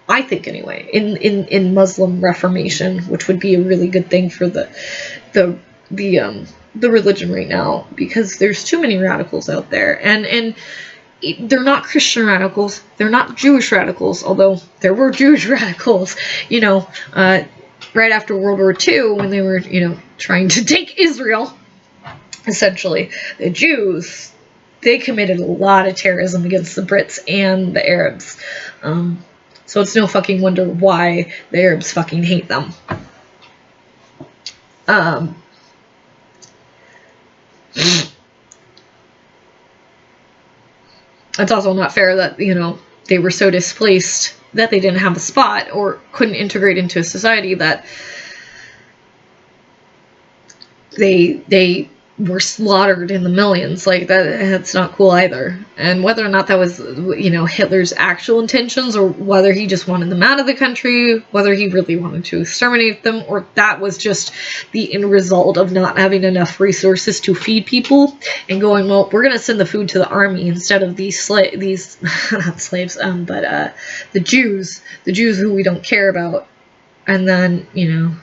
I think anyway, in Muslim Reformation, which would be a really good thing for the religion right now, because there's too many radicals out there, and they're not Christian radicals, they're not Jewish radicals, although there were Jewish radicals, you know, right after World War II, when they were, you know, trying to take Israel, essentially. The Jews, they committed a lot of terrorism against the Brits and the Arabs. So it's no fucking wonder why the Arabs fucking hate them. It's also not fair that, you know, they were so displaced that they didn't have a spot or couldn't integrate into a society that they were slaughtered in the millions. Like, that's not cool either. And whether or not that was, you know, Hitler's actual intentions, or whether he just wanted them out of the country, whether he really wanted to exterminate them, or that was just the end result of not having enough resources to feed people and going, well, we're going to send the food to the army instead of these not slaves, but the Jews who we don't care about. And then, you know,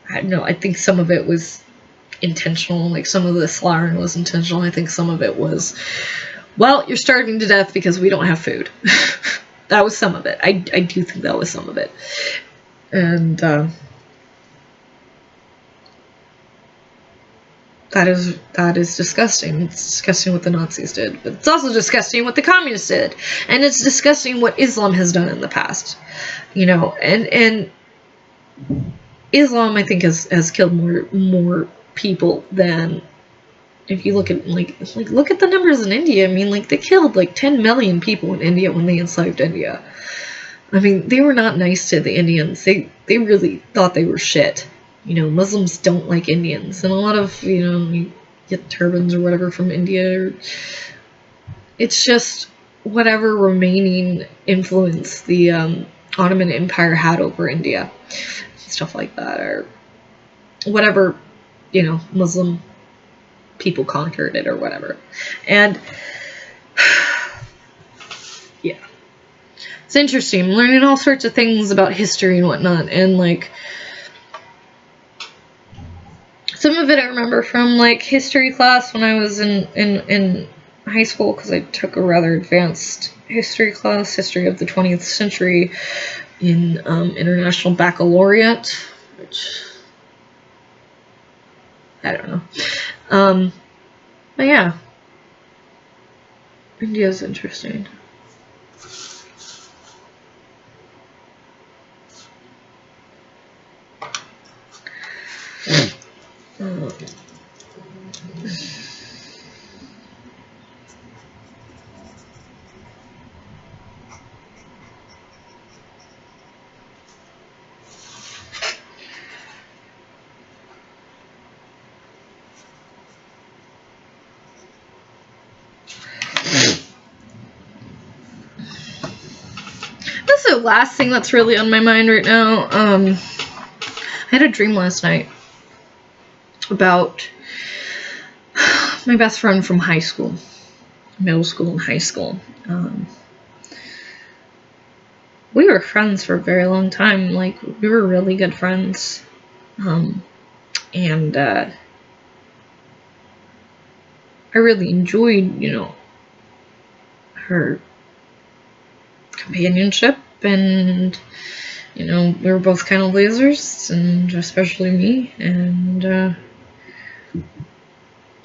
I don't know, I think some of it was intentional, like some of the slaughtering was intentional. I think some of it was, well, you're starving to death because we don't have food. That was some of it. I do think that was some of it. And that is disgusting. It's disgusting what the Nazis did, but it's also disgusting what the communists did, and it's disgusting what Islam has done in the past. You know, and Islam, I think, has killed more people than, if you look at look at the numbers in India. I mean, like, they killed like 10 million people in India when they enslaved India. I mean, they were not nice to the Indians. They really thought they were shit. You know, Muslims don't like Indians, and a lot of, you know, you get turbans or whatever from India. It's just whatever remaining influence the Ottoman Empire had over India, stuff like that, or whatever, you know, Muslim people conquered it or whatever. And yeah, it's interesting. I'm learning all sorts of things about history and whatnot, and like some of it I remember from like history class when I was in high school because I took a rather advanced history class, history of the 20th century in International Baccalaureate, which I don't know. But yeah, India's interesting. That's the last thing that's really on my mind right now. I had a dream last night about my best friend from high school, middle school and high school. We were friends for a very long time. Like, we were really good friends. And I really enjoyed, you know, her companionship, and, you know, we were both kind of losers, and especially me, and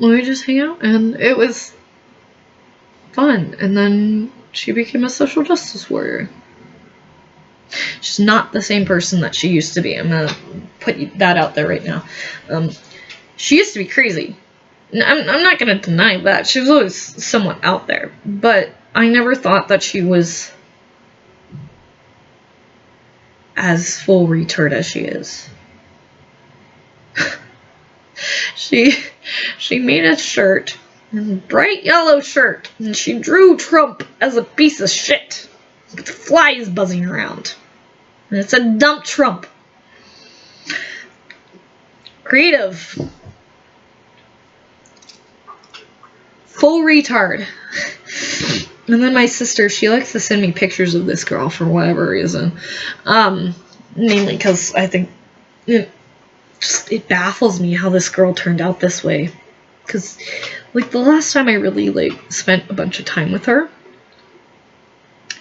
we would just hang out, and it was fun. And then she became a social justice warrior. She's not the same person that she used to be. I'm gonna put that out there right now. She used to be crazy. I'm not gonna deny that. She was always somewhat out there, but I never thought that she was as full retard as she is. She made a shirt, a bright yellow shirt, and she drew Trump as a piece of shit with flies buzzing around. And it said, "Dump Trump." Creative. Full retard. And then my sister, she likes to send me pictures of this girl for whatever reason. Mainly because I think it baffles me how this girl turned out this way. Because, like, the last time I really, like, spent a bunch of time with her,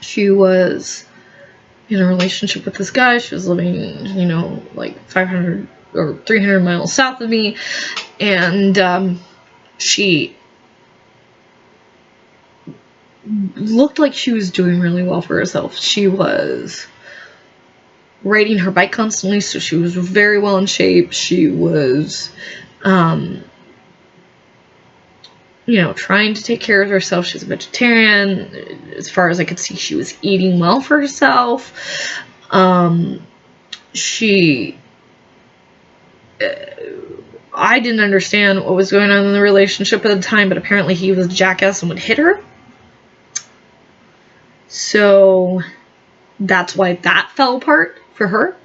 she was in a relationship with this guy. She was living, you know, like 500 or 300 miles south of me. And she looked like she was doing really well for herself. She was riding her bike constantly, so she was very well in shape. She was, you know, trying to take care of herself. She's a vegetarian. As far as I could see, she was eating well for herself. I didn't understand what was going on in the relationship at the time, but apparently he was a jackass and would hit her. So that's why that fell apart for her.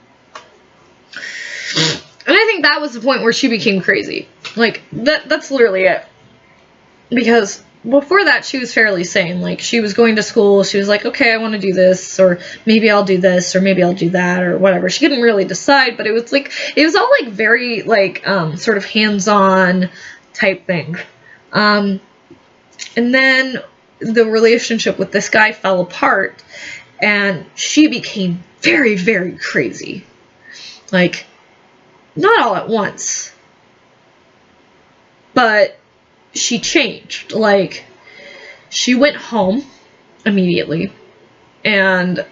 And I think that was the point where she became crazy. Like, that's literally it. Because before that, she was fairly sane. Like, she was going to school. She was like, okay, I want to do this, or maybe I'll do this, or maybe I'll do that, or whatever. She couldn't really decide, but it was like, it was all like very, like, sort of hands-on type thing. And then the relationship with this guy fell apart, and she became very, very crazy. Like, not all at once, but she changed. Like, she went home immediately, and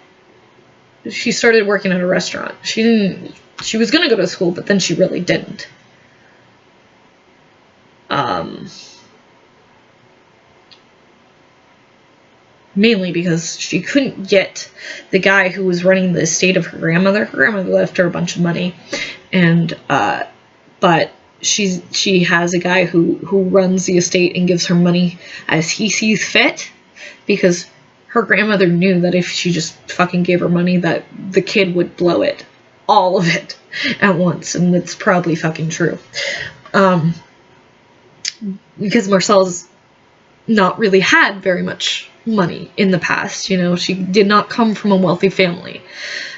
she started working at a restaurant. She was gonna go to school, but then she really didn't. Mainly because she couldn't get the guy who was running the estate of her grandmother. Her grandmother left her a bunch of money, and but she has a guy who runs the estate and gives her money as he sees fit, because her grandmother knew that if she just fucking gave her money, that the kid would blow it, all of it, at once, and it's probably fucking true. Because Marcel's not really had very much money in the past, you know, she did not come from a wealthy family.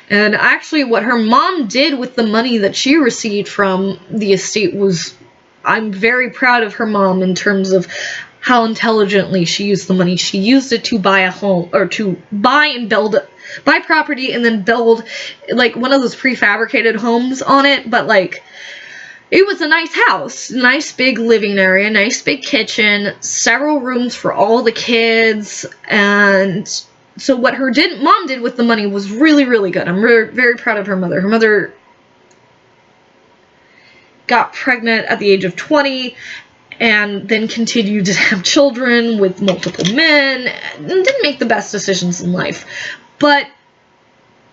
And actually what her mom did with the money that she received from the estate was, I'm very proud of her mom in terms of how intelligently she used the money. She used it to buy a home, or to buy property and then build like one of those prefabricated homes on it, but like it was a nice house, nice big living area, nice big kitchen, several rooms for all the kids. And so what her mom did with the money was really, really good. I'm very proud of her mother. Her mother got pregnant at the age of 20 and then continued to have children with multiple men, and didn't make the best decisions in life. But,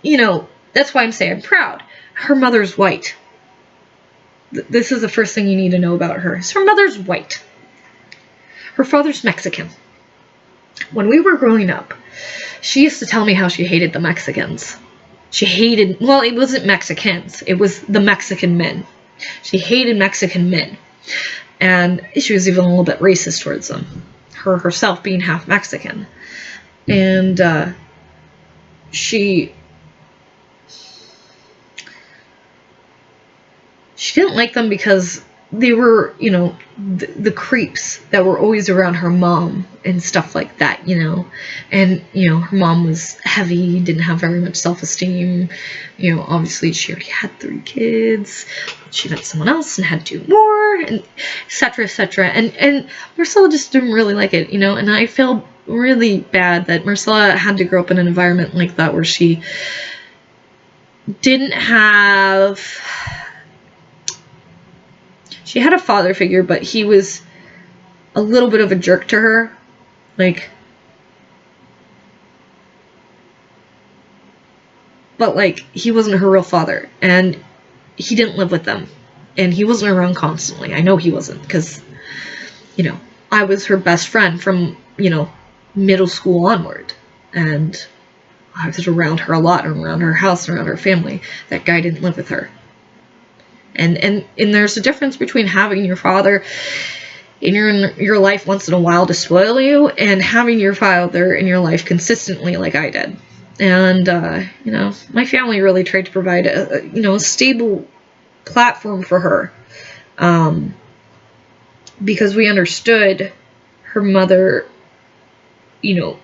you know, that's why I'm saying I'm proud. Her mother's white. This is the first thing you need to know about her. Her mother's white. Her father's Mexican. When we were growing up, she used to tell me how she hated the Mexicans. She hated, well, it wasn't Mexicans. It was the Mexican men. She hated Mexican men. And she was even a little bit racist towards them. Herself being half Mexican. And she didn't like them because they were, you know, the creeps that were always around her mom and stuff like that, you know. And, you know, her mom was heavy, didn't have very much self-esteem. You know, obviously she already had 3 kids. She met someone else and had 2 more, and etc., etc. And Marcella just didn't really like it, you know. And I feel really bad that Marcella had to grow up in an environment like that where she didn't have... She had a father figure, but he was a little bit of a jerk to her. Like, but like, he wasn't her real father, and he didn't live with them, and he wasn't around constantly. I know he wasn't, because, you know, I was her best friend from, you know, middle school onward, and I was around her a lot, around her house, around her family. That guy didn't live with her. And there's a difference between having your father in your life once in a while to spoil you, and having your father in your life consistently like I did. And, you know, my family really tried to provide a stable platform for her. Because we understood her mother, you know,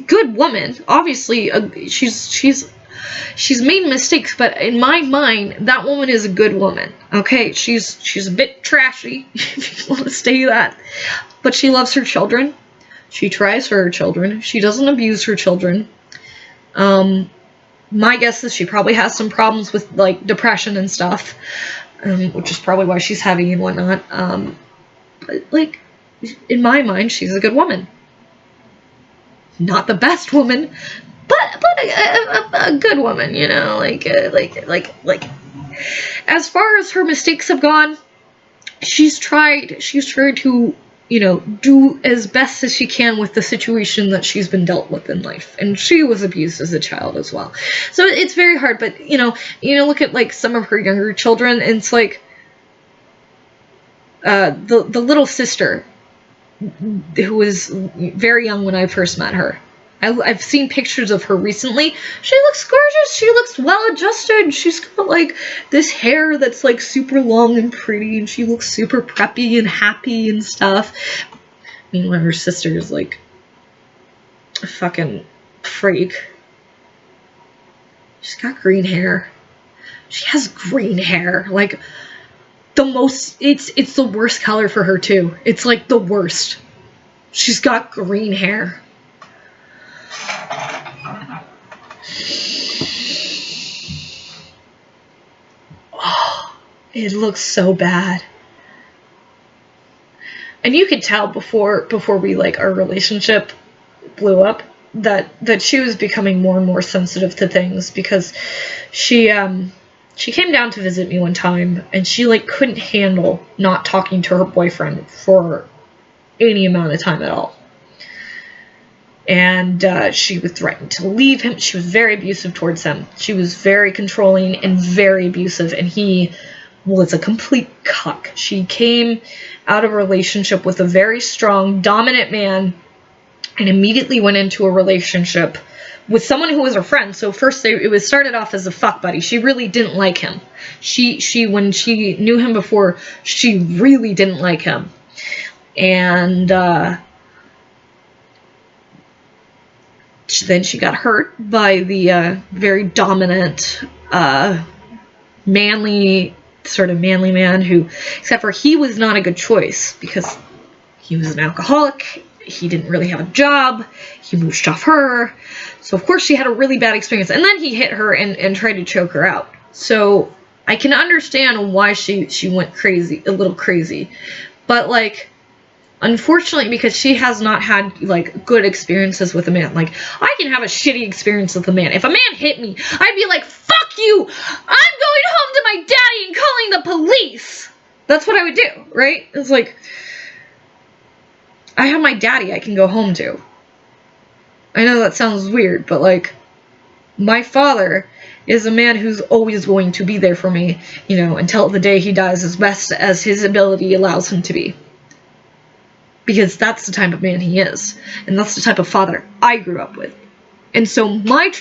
good woman. Obviously, she's made mistakes, but in my mind, that woman is a good woman. Okay, she's a bit trashy, if you want to say that, but she loves her children. She tries for her children. She doesn't abuse her children. My guess is she probably has some problems with like depression and stuff, which is probably why she's heavy and whatnot. But like, in my mind, she's a good woman. Not the best woman, but a good woman, you know, like as far as her mistakes have gone, she's tried to, you know, do as best as she can with the situation that she's been dealt with in life. And she was abused as a child as well. So it's very hard, but you know, look at like some of her younger children, and it's like the little sister who was very young when I first met her. I've seen pictures of her recently. She looks gorgeous. She looks well-adjusted. She's got, like, this hair that's, like, super long and pretty, and she looks super preppy and happy and stuff. Meanwhile, her sister is, like, a fucking freak. She's got green hair. She has green hair. Like, the most... It's the worst color for her, too. It's, like, the worst. She's got green hair. Oh, it looks so bad. And you could tell before we, like, our relationship blew up that she was becoming more and more sensitive to things, because she came down to visit me one time, and she, like, couldn't handle not talking to her boyfriend for any amount of time at all. And she would threaten to leave him. She was very abusive towards him. She was very controlling and very abusive, and he was a complete cuck. She came out of a relationship with a very strong, dominant man, and immediately went into a relationship with someone who was her friend. So first it was started off as a fuck buddy. She really didn't like him. She when she knew him before, she really didn't like him. And then she got hurt by the very dominant, manly man who, except for he was not a good choice because he was an alcoholic. He didn't really have a job. He mooched off her. So of course she had a really bad experience. And then he hit her and tried to choke her out. So I can understand why she went crazy, a little crazy. But like, unfortunately, because she has not had like good experiences with a man. Like, I can have a shitty experience with a man. If a man hit me, I'd be like, fuck you! I'm going home to my daddy and calling the police! That's what I would do, right? It's like, I have my daddy I can go home to. I know that sounds weird, but like, my father is a man who's always going to be there for me, you know, until the day he dies, as best as his ability allows him to be. Because that's the type of man he is. And that's the type of father I grew up with. And so my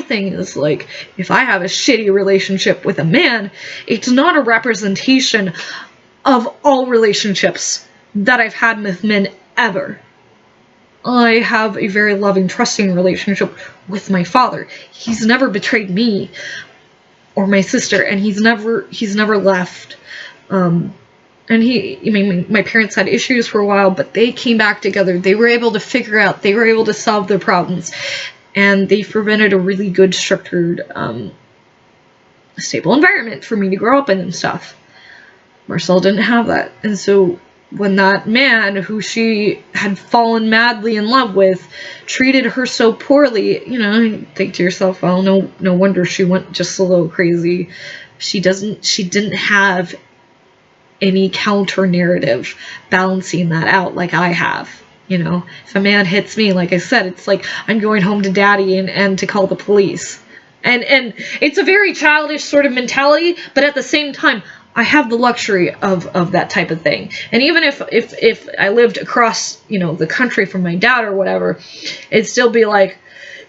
thing is, like, if I have a shitty relationship with a man, it's not a representation of all relationships that I've had with men ever. I have a very loving, trusting relationship with my father. He's never betrayed me or my sister, and he's never left. And my parents had issues for a while, but they came back together. They were able to figure out, they were able to solve their problems, and they prevented a really good, structured, stable environment for me to grow up in and stuff. Marcel didn't have that, and so when that man, who she had fallen madly in love with, treated her so poorly, you know, you think to yourself, well, no wonder she went just a little crazy. She didn't have any counter narrative balancing that out like I have. You know, if a man hits me, like I said, it's like I'm going home to daddy and to call the police. And it's a very childish sort of mentality, but at the same time, I have the luxury of that type of thing. And even if I lived across, you know, the country from my dad or whatever, it'd still be like,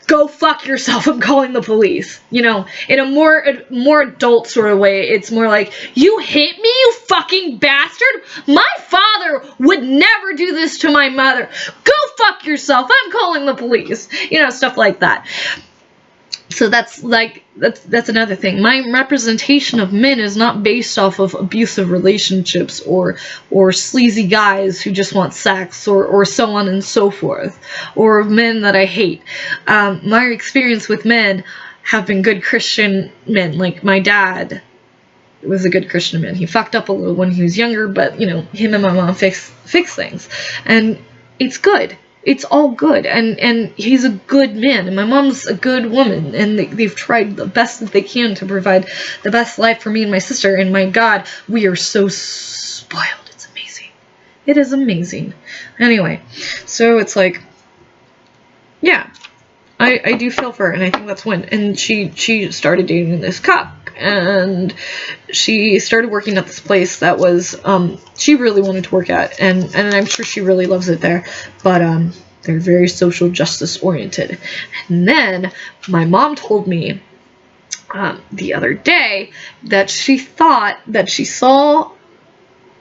go fuck yourself, I'm calling the police. You know, in a more adult sort of way, it's more like, you hit me, you fucking bastard? My father would never do this to my mother. Go fuck yourself, I'm calling the police. You know, stuff like that. So that's another thing. My representation of men is not based off of abusive relationships or sleazy guys who just want sex or so on and so forth, or men that I hate. My experience with men have been good Christian men. Like my dad was a good Christian man. He fucked up a little when he was younger, but you know, him and my mom fix things, and it's good. It's all good, and he's a good man, and my mom's a good woman, and they've tried the best that they can to provide the best life for me and my sister, and my God, we are so spoiled. It's amazing. It is amazing. Anyway, so it's like, yeah, I do feel for her, and I think that's when, and she started dating this cop, and she started working at this place that was, she really wanted to work at, and I'm sure she really loves it there, but, they're very social justice oriented. And then my mom told me, the other day that she thought that she saw,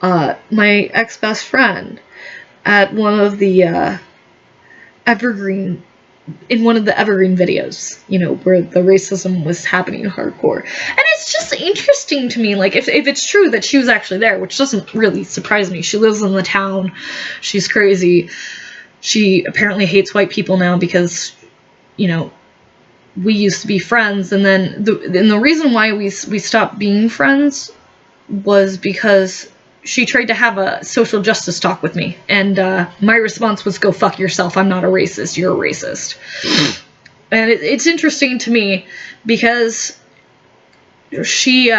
my ex-best friend at one of the, in one of the Evergreen videos, you know, where the racism was happening hardcore. And it's just interesting to me, like, if it's true that she was actually there, which doesn't really surprise me. She lives in the town. She's crazy. She apparently hates white people now because, you know, we used to be friends. And then the reason why we stopped being friends was because she tried to have a social justice talk with me, and my response was, go fuck yourself, I'm not a racist, you're a racist. And it's interesting to me because she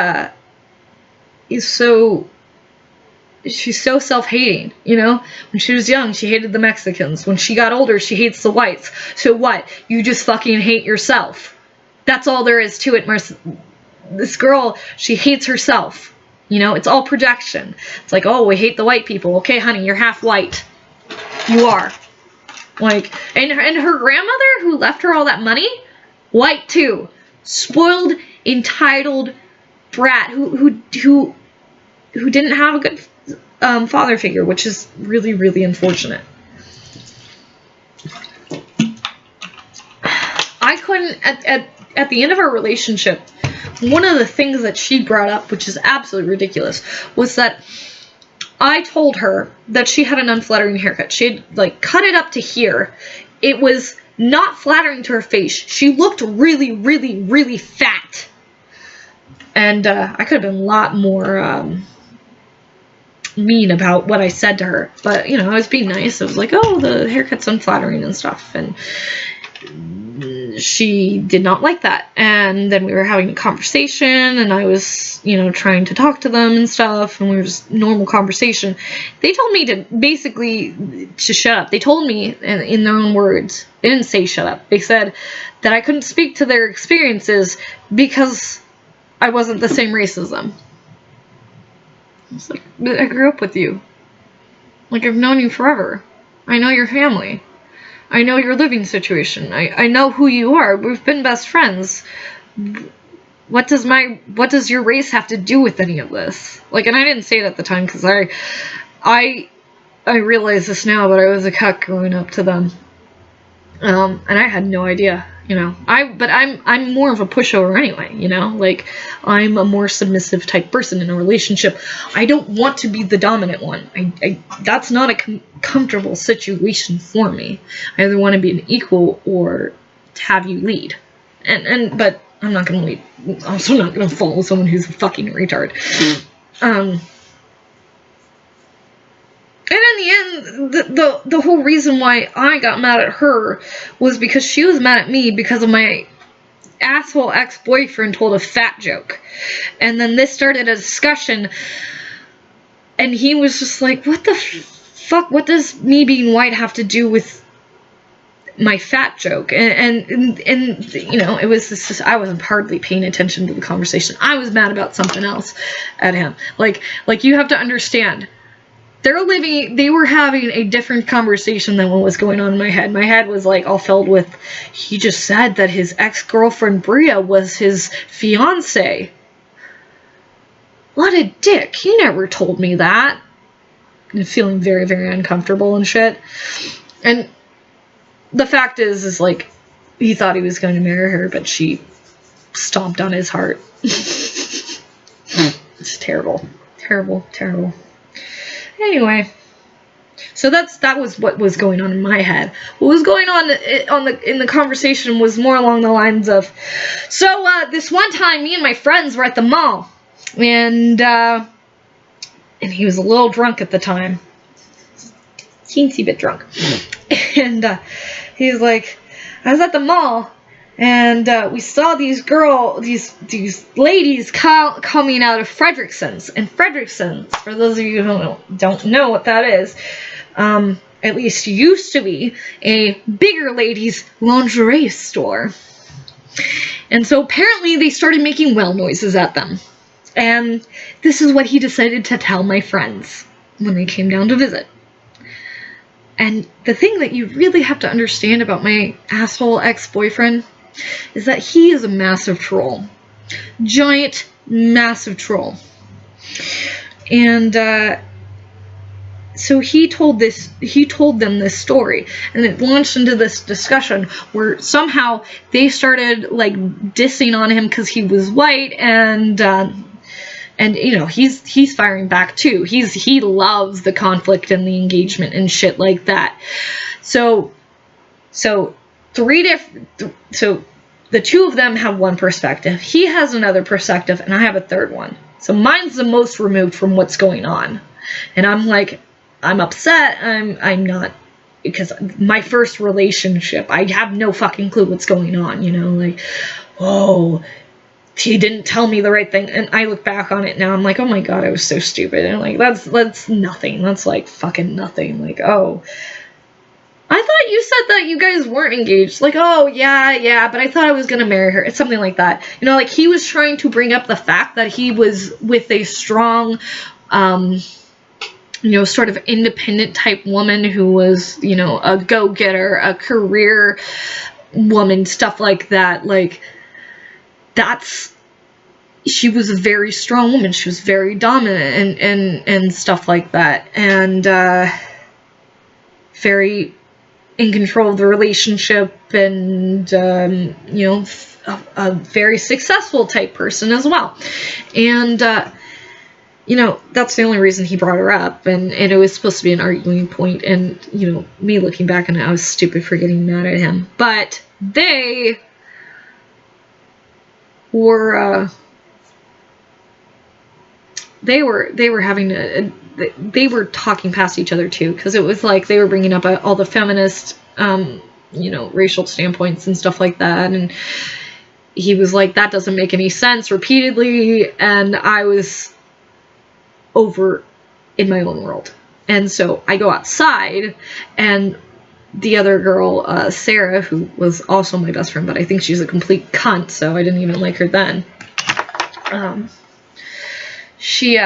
she's so self-hating, you know? When she was young, she hated the Mexicans. When she got older, she hates the whites. So what? You just fucking hate yourself. That's all there is to it, This girl, she hates herself. You know, it's all projection. It's like, oh, we hate the white people. Okay, honey, you're half white. You are. Like, and her grandmother who left her all that money, white too. Spoiled, entitled brat who didn't have a good father figure, which is really, really unfortunate. I couldn't, at the end of our relationship, one of the things that she brought up, which is absolutely ridiculous, was that I told her that she had an unflattering haircut. She had, like, cut it up to here. It was not flattering to her face. She looked really, really, really fat. And I could have been a lot more mean about what I said to her. But, you know, I was being nice. I was like, oh, the haircut's unflattering and stuff. And she did not like that. And then we were having a conversation, and I was, you know, trying to talk to them and stuff, and we were just normal conversation. They told me to basically to shut up. They told me in their own words. They didn't say shut up. They said that I couldn't speak to their experiences because I wasn't the same race as them. I was like, I grew up with you. Like, I've known you forever. I know your family. I know your living situation. I know who you are. We've been best friends. What does your race have to do with any of this? Like, and I didn't say it at the time because I realize this now, but I was a cuck growing up to them. And I had no idea, you know. But I'm more of a pushover anyway, you know. Like, I'm a more submissive type person in a relationship. I don't want to be the dominant one. That's not a comfortable situation for me. I either want to be an equal or have you lead. But I'm not going to lead. I'm also not going to follow someone who's a fucking retard. And in the end, the whole reason why I got mad at her was because she was mad at me because of my asshole ex-boyfriend told a fat joke. And then this started a discussion, and he was just like, what the fuck, what does me being white have to do with my fat joke? And you know, it was just, I wasn't hardly paying attention to the conversation. I was mad about something else at him. Like you have to understand, they were having a different conversation than what was going on in my head. My head was like all filled with, he just said that his ex-girlfriend Bria was his fiance. What a dick. He never told me that. And feeling very, very uncomfortable and shit. And the fact is like, he thought he was going to marry her, but she stomped on his heart. It's terrible. Terrible, terrible. Anyway, so that was what was going on in my head. What was going on in the conversation was more along the lines of, so this one time, me and my friends were at the mall, and he was a little drunk at the time, teensy bit drunk, and he's like, I was at the mall. And we saw these ladies coming out of Frederickson's. And Frederickson's, for those of you who don't know what that is, at least used to be a bigger ladies' lingerie store. And so apparently they started making well noises at them. And this is what he decided to tell my friends when they came down to visit. And the thing that you really have to understand about my asshole ex-boyfriend is that he is a massive troll. Giant, massive troll. And so he told them this story, and it launched into this discussion where somehow they started like dissing on him because he was white, and you know, he's firing back too. He loves the conflict and the engagement and shit like that. So the two of them have one perspective. He has another perspective, and I have a third one. So mine's the most removed from what's going on. And I'm like, I'm upset. I'm not, because my first relationship, I have no fucking clue what's going on, you know, like, oh, he didn't tell me the right thing. And I look back on it now, I'm like, oh my god, I was so stupid. And like, that's nothing. That's like fucking nothing. Like, oh, I thought you said that you guys weren't engaged. Like, oh, yeah, but I thought I was going to marry her. It's something like that. You know, like, he was trying to bring up the fact that he was with a strong, you know, sort of independent type woman who was, you know, a go-getter, a career woman, stuff like that. Like, that's... she was a very strong woman. She was very dominant and stuff like that. And very in control of the relationship, and, you know, a very successful type person as well. And, you know, that's the only reason he brought her up. And it was supposed to be an arguing point. And, you know, me looking back on it, I was stupid for getting mad at him. But they were, they were having they were talking past each other too, because it was like they were bringing up all the feminist, you know, racial standpoints and stuff like that, and he was like, that doesn't make any sense, repeatedly, and I was over in my own world. And so I go outside, and the other girl, Sarah, who was also my best friend, but I think she's a complete cunt, so I didn't even like her then. She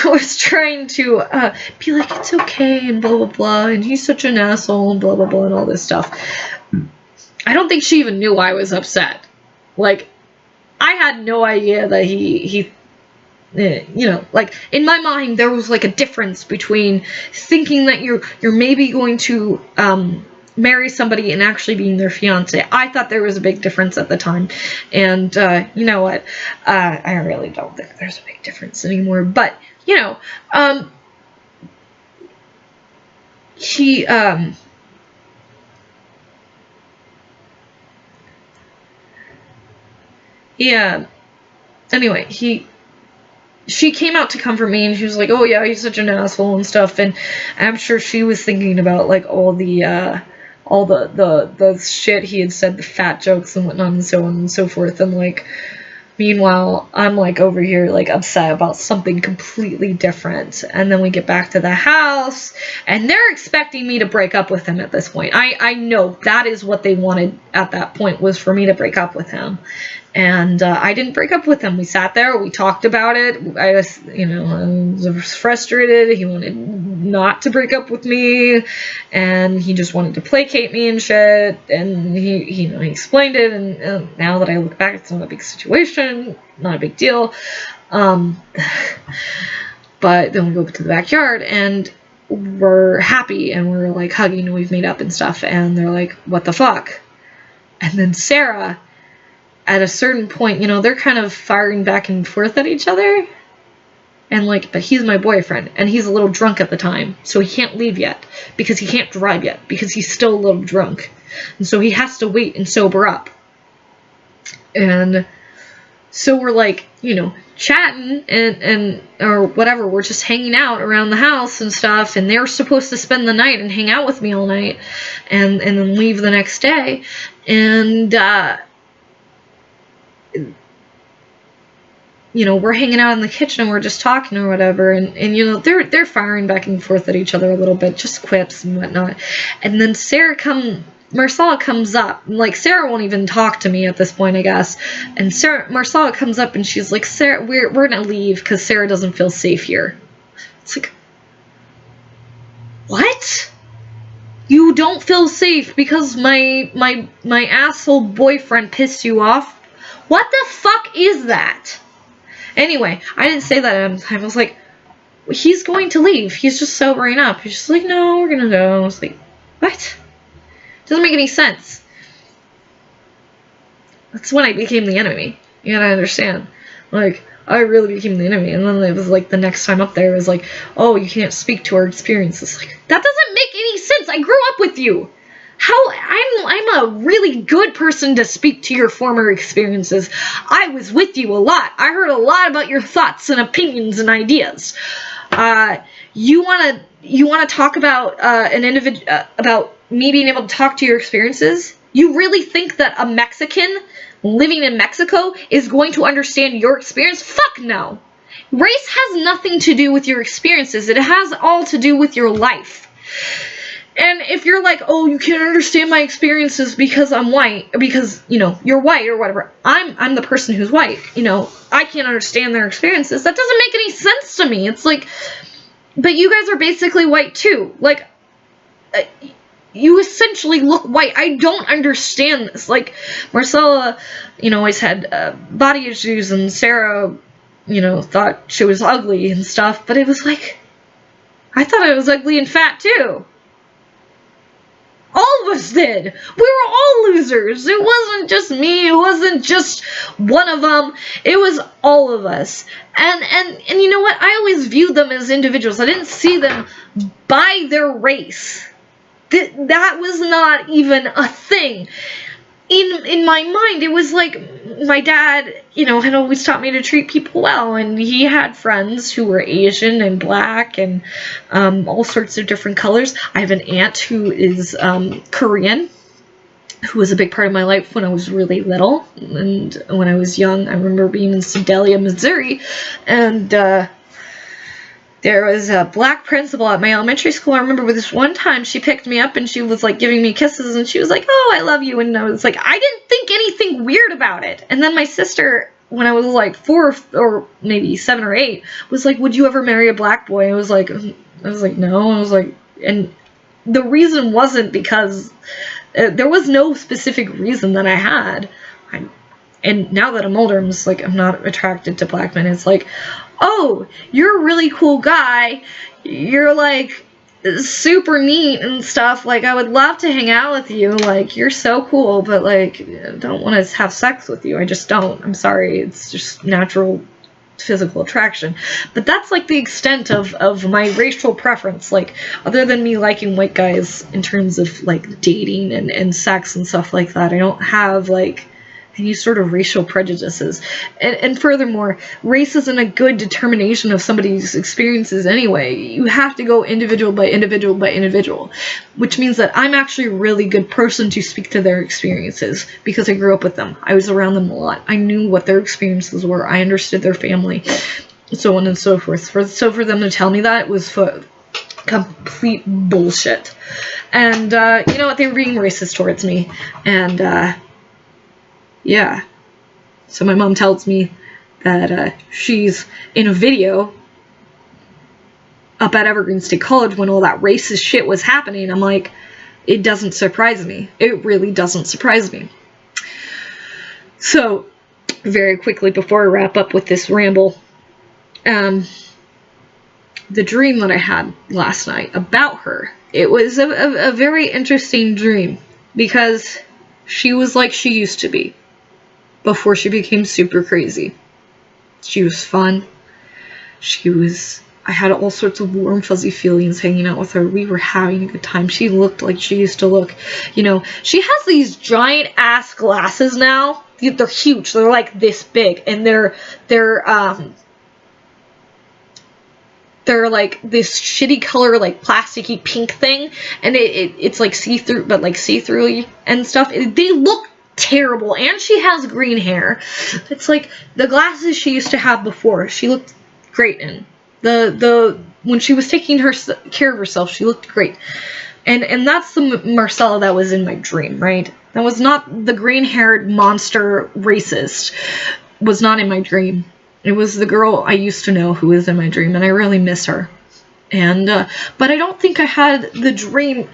was trying to be like, it's okay, and blah, blah, blah, and he's such an asshole, and blah, blah, blah, and all this stuff. I don't think she even knew I was upset. Like, I had no idea that he you know, like, in my mind, there was, like, a difference between thinking that you're maybe going to, marry somebody and actually being their fiance. I thought there was a big difference at the time, and you know what, I really don't think there's a big difference anymore, but, you know, he, yeah, anyway, she came out to comfort me, and she was like, oh yeah, he's such an asshole and stuff, and I'm sure she was thinking about, like, all the shit he had said, the fat jokes and whatnot, and so on and so forth, and, like, meanwhile, I'm, like, over here, like, upset about something completely different, and then we get back to the house, and they're expecting me to break up with him at this point. I know that is what they wanted at that point, was for me to break up with him. And I didn't break up with him. We sat there, we talked about it. I was, you know, I was frustrated. He wanted not to break up with me, and he just wanted to placate me and shit. And he you know, he explained it. And now that I look back, it's not a big situation, not a big deal. But then we go to the backyard, and we're happy, and we're like hugging, and we've made up and stuff. And they're like, "What the fuck?" And then Sarah, at a certain point, you know, they're kind of firing back and forth at each other. And, like, but he's my boyfriend, and he's a little drunk at the time, so he can't leave yet, because he can't drive yet, because he's still a little drunk. And so he has to wait and sober up. And so we're, like, you know, chatting, and or whatever, we're just hanging out around the house and stuff, and they're supposed to spend the night and hang out with me all night, and then leave the next day. And, you know, we're hanging out in the kitchen, and we're just talking or whatever, and you know, they're firing back and forth at each other a little bit, just quips and whatnot. And then Marcella comes up, like, Sarah won't even talk to me at this point, I guess. And Marcella comes up, and she's like, Sarah, we're gonna leave because Sarah doesn't feel safe here. It's like, what? You don't feel safe because my asshole boyfriend pissed you off? What the fuck is that? Anyway, I didn't say that at the time. I was like, he's going to leave. He's just sobering up. He's just like, no, we're gonna go. I was like, what? Doesn't make any sense. That's when I became the enemy. You gotta understand. Like, I really became the enemy. And then it was like, the next time up there, it was like, oh, you can't speak to our experiences. Like, that doesn't make any sense. I grew up with you. I'm a really good person to speak to your former experiences. I was with you a lot. I heard a lot about your thoughts and opinions and ideas. You wanna talk about an individual, about me being able to talk to your experiences? You really think that a Mexican living in Mexico is going to understand your experience? Fuck no. Race has nothing to do with your experiences. It has all to do with your life. And if you're like, oh, you can't understand my experiences because I'm white, because, you know, you're white or whatever. I'm the person who's white. You know, I can't understand their experiences. That doesn't make any sense to me. It's like, but you guys are basically white too. Like, you essentially look white. I don't understand this. Like, Marcella, always had body issues, and Sarah, thought she was ugly and stuff, but it was like, I thought I was ugly and fat too. All of us did. We were all losers. It wasn't just me. It wasn't just one of them. It was all of us. And you know what? I always viewed them as individuals. I didn't see them by their race. That was not even a thing. In my mind, it was like my dad, had always taught me to treat people well, and he had friends who were Asian and black and all sorts of different colors. I have an aunt who is Korean, who was a big part of my life when I was really little, and when I was young. I remember being in Sedalia, Missouri, and there was a black principal at my elementary school. I remember this one time she picked me up and she was like giving me kisses, and she was like, "Oh, I love you." And I was like, I didn't think anything weird about it. And then my sister, when I was like 4 or maybe 7 or 8, was like, "Would you ever marry a black boy?" I was like, no. I was like, and the reason wasn't because there was no specific reason that I had. And now that I'm older, I'm just like, I'm not attracted to black men. It's like, oh, you're a really cool guy. You're like super neat and stuff. Like, I would love to hang out with you. Like, you're so cool, but like, I don't want to have sex with you. I just don't. I'm sorry. It's just natural physical attraction. But that's like the extent of my racial preference. Like, other than me liking white guys in terms of like dating and sex and stuff like that, I don't have like any sort of racial prejudices. And furthermore, race isn't a good determination of somebody's experiences anyway. You have to go individual by individual by individual, which means that I'm actually a really good person to speak to their experiences because I grew up with them. I was around them a lot. I knew what their experiences were. I understood their family, so on and so forth. So for them to tell me that was complete bullshit. And you know what? They were being racist towards me. And yeah. So my mom tells me that she's in a video up at Evergreen State College when all that racist shit was happening. I'm like, it doesn't surprise me. It really doesn't surprise me. So, very quickly before I wrap up with this ramble, the dream that I had last night about her, it was a very interesting dream because she was like she used to be before she became super crazy. She was fun. I had all sorts of warm, fuzzy feelings hanging out with her. We were having a good time. She looked like she used to look. She has these giant ass glasses now. They're huge. They're like this big. And they're like this shitty color, like plasticky pink thing. And it's like see-through, but like see-through and stuff. They look terrible, and she has green hair. It's like the glasses she used to have before. She looked great in when she was taking care of herself. She looked great, and that's the Marcella that was in my dream, right? That was not the green-haired monster racist. Was not in my dream. It was the girl I used to know who was in my dream, and I really miss her. And but I don't think I had the dream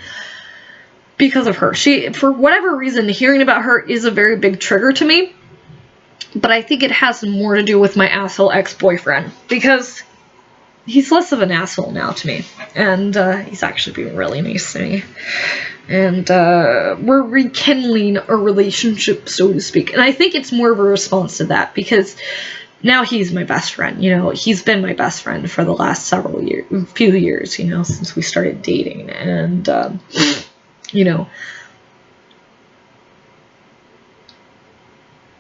because of her. For whatever reason, hearing about her is a very big trigger to me. But I think it has more to do with my asshole ex-boyfriend. Because he's less of an asshole now to me. And he's actually being really nice to me. And we're rekindling a relationship, so to speak. And I think it's more of a response to that. Because now he's my best friend. He's been my best friend for the last few years, since we started dating. And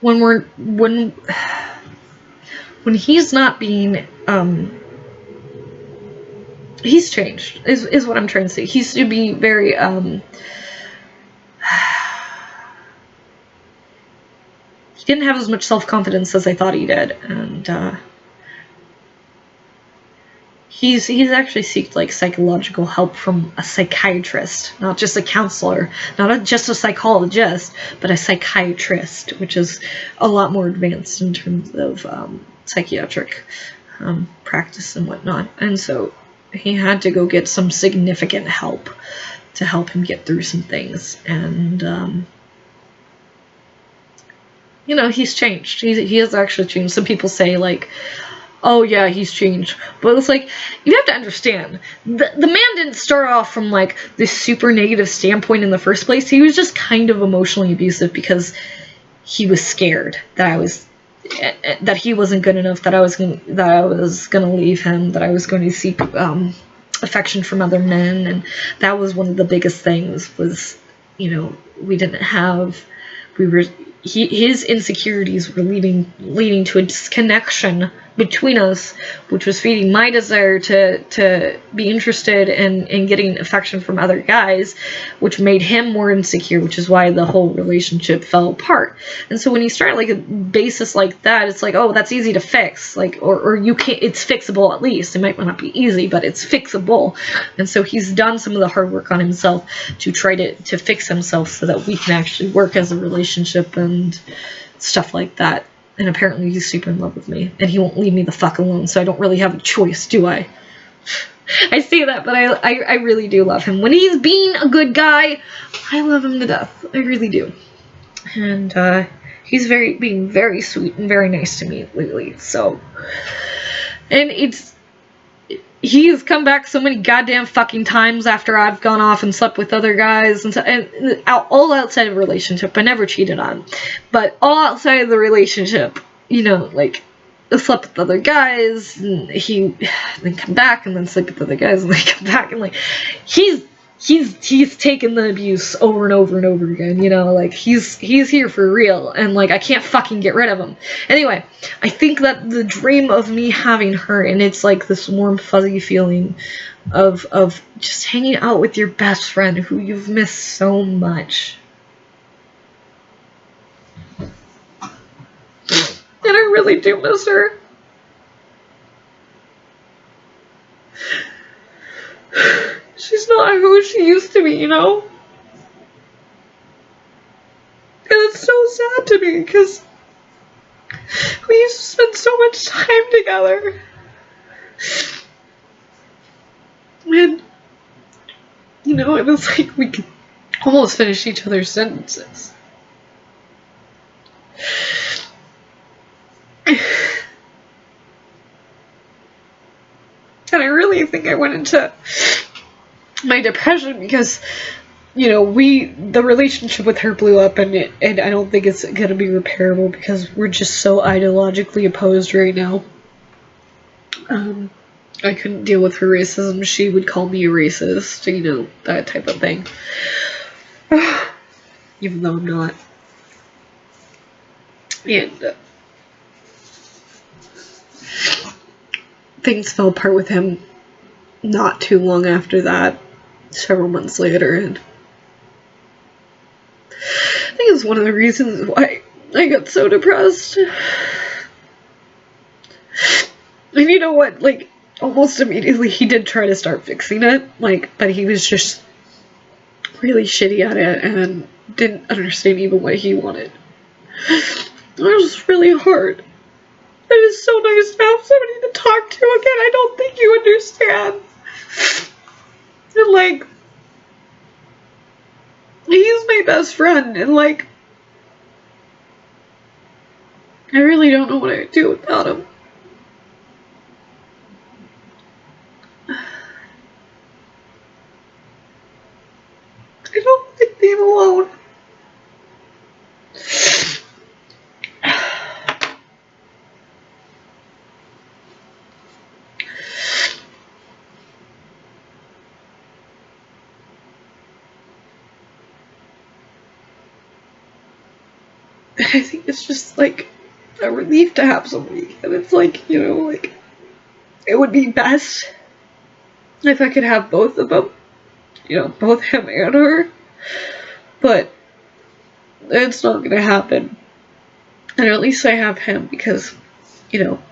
when he's not being he's changed is what I'm trying to say. He used to be very he didn't have as much self-confidence as I thought he did, and He's actually seeked like psychological help from a psychiatrist, not just a counselor, not just a psychologist, but a psychiatrist, which is a lot more advanced in terms of psychiatric practice and whatnot. And so he had to go get some significant help help him get through some things. And, you know, he's changed. He has actually changed. Some people say, like, oh yeah, he's changed. But it's like, you have to understand, the man didn't start off from, like, this super negative standpoint in the first place. He was just kind of emotionally abusive because he was scared that he wasn't good enough, that I was gonna leave him, that I was going to seek affection from other men. And that was one of the biggest things, was, you know, his insecurities were leading to a disconnection between us, which was feeding my desire to be interested in getting affection from other guys, which made him more insecure, which is why the whole relationship fell apart. And so when you start like a basis like that, it's like, oh, that's easy to fix, like, or you can't, it's fixable. At least it might not be easy, but it's fixable. And so he's done some of the hard work on himself to try to fix himself so that we can actually work as a relationship and stuff like that. And apparently he's super in love with me, and he won't leave me the fuck alone, so I don't really have a choice, do I? I say that, but I really do love him. When he's being a good guy, I love him to death. I really do. And he's being very sweet and very nice to me lately, so. And he has come back so many goddamn fucking times after I've gone off and slept with other guys, and all outside of a relationship. I never cheated on him, but all outside of the relationship, you know, like, I slept with other guys, and he then come back and then sleep with other guys and then come back, and like, he's taken the abuse over and over and over again, you know, like, he's here for real, and like, I can't fucking get rid of him. Anyway, I think that the dream of me having her, and it's like this warm fuzzy feeling of just hanging out with your best friend who you've missed so much. And I really do miss her. She's not who she used to be, you know? And it's so sad to me, because we used to spend so much time together. And, you know, it was like we could almost finish each other's sentences. And I really think I went into my depression because, you know, the relationship with her blew up, and I don't think it's gonna be repairable because we're just so ideologically opposed right now. I couldn't deal with her racism. She would call me a racist, you know, that type of thing. Even though I'm not. And things fell apart with him not too long after that, several months later, and I think it's one of the reasons why I got so depressed. And you know what, like, almost immediately he did try to start fixing it, like, but he was just really shitty at it and didn't understand even what he wanted. It was really hard. It is so nice to have somebody to talk to again. I don't think you understand. And like, he's my best friend, and like, I really don't know what I would do without him. I don't like being alone. I think it's just like a relief to have somebody, and it's like, you know, like, it would be best if I could have both of them, you know, both him and her, but it's not gonna happen. And at least I have him because, you know,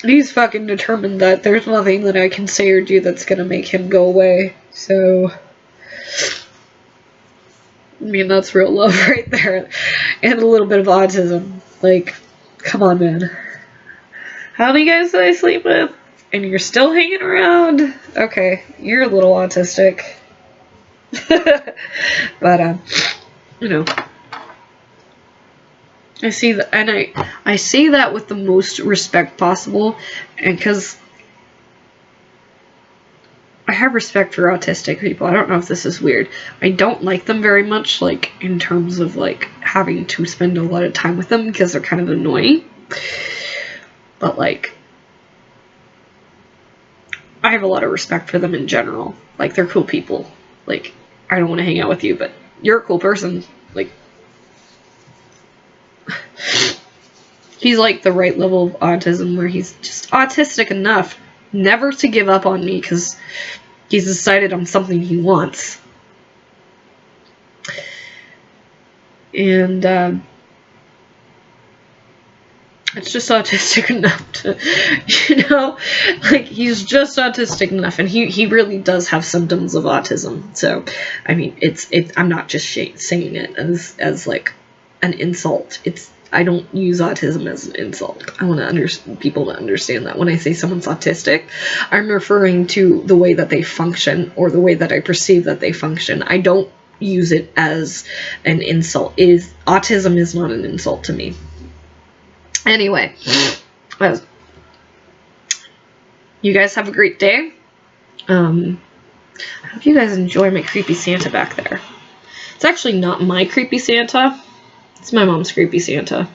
he's fucking determined that there's nothing that I can say or do that's gonna make him go away. So, I mean, that's real love right there. And a little bit of autism. Like, come on, man. How many guys did I sleep with? And you're still hanging around? Okay, you're a little autistic. But, you know, I see that, and I say that with the most respect possible, and because I have respect for autistic people. I don't know if this is weird. I don't like them very much, like, in terms of, like, having to spend a lot of time with them, because they're kind of annoying. But, like, I have a lot of respect for them in general. Like, they're cool people. Like, I don't want to hang out with you, but you're a cool person. Like, he's like the right level of autism where he's just autistic enough never to give up on me because he's decided on something he wants. And, it's just autistic enough to, you know, like, he's just autistic enough, and he really does have symptoms of autism. So, I mean, I'm not just saying it as like an insult. I don't use autism as an insult. I want people to understand that when I say someone's autistic, I'm referring to the way that they function or the way that I perceive that they function. I don't use it as an insult. Autism is not an insult to me. Anyway, you guys have a great day. I hope you guys enjoy my creepy Santa back there. It's actually not my creepy Santa. It's my mom's creepy Santa.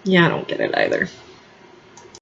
Yeah, I don't get it either.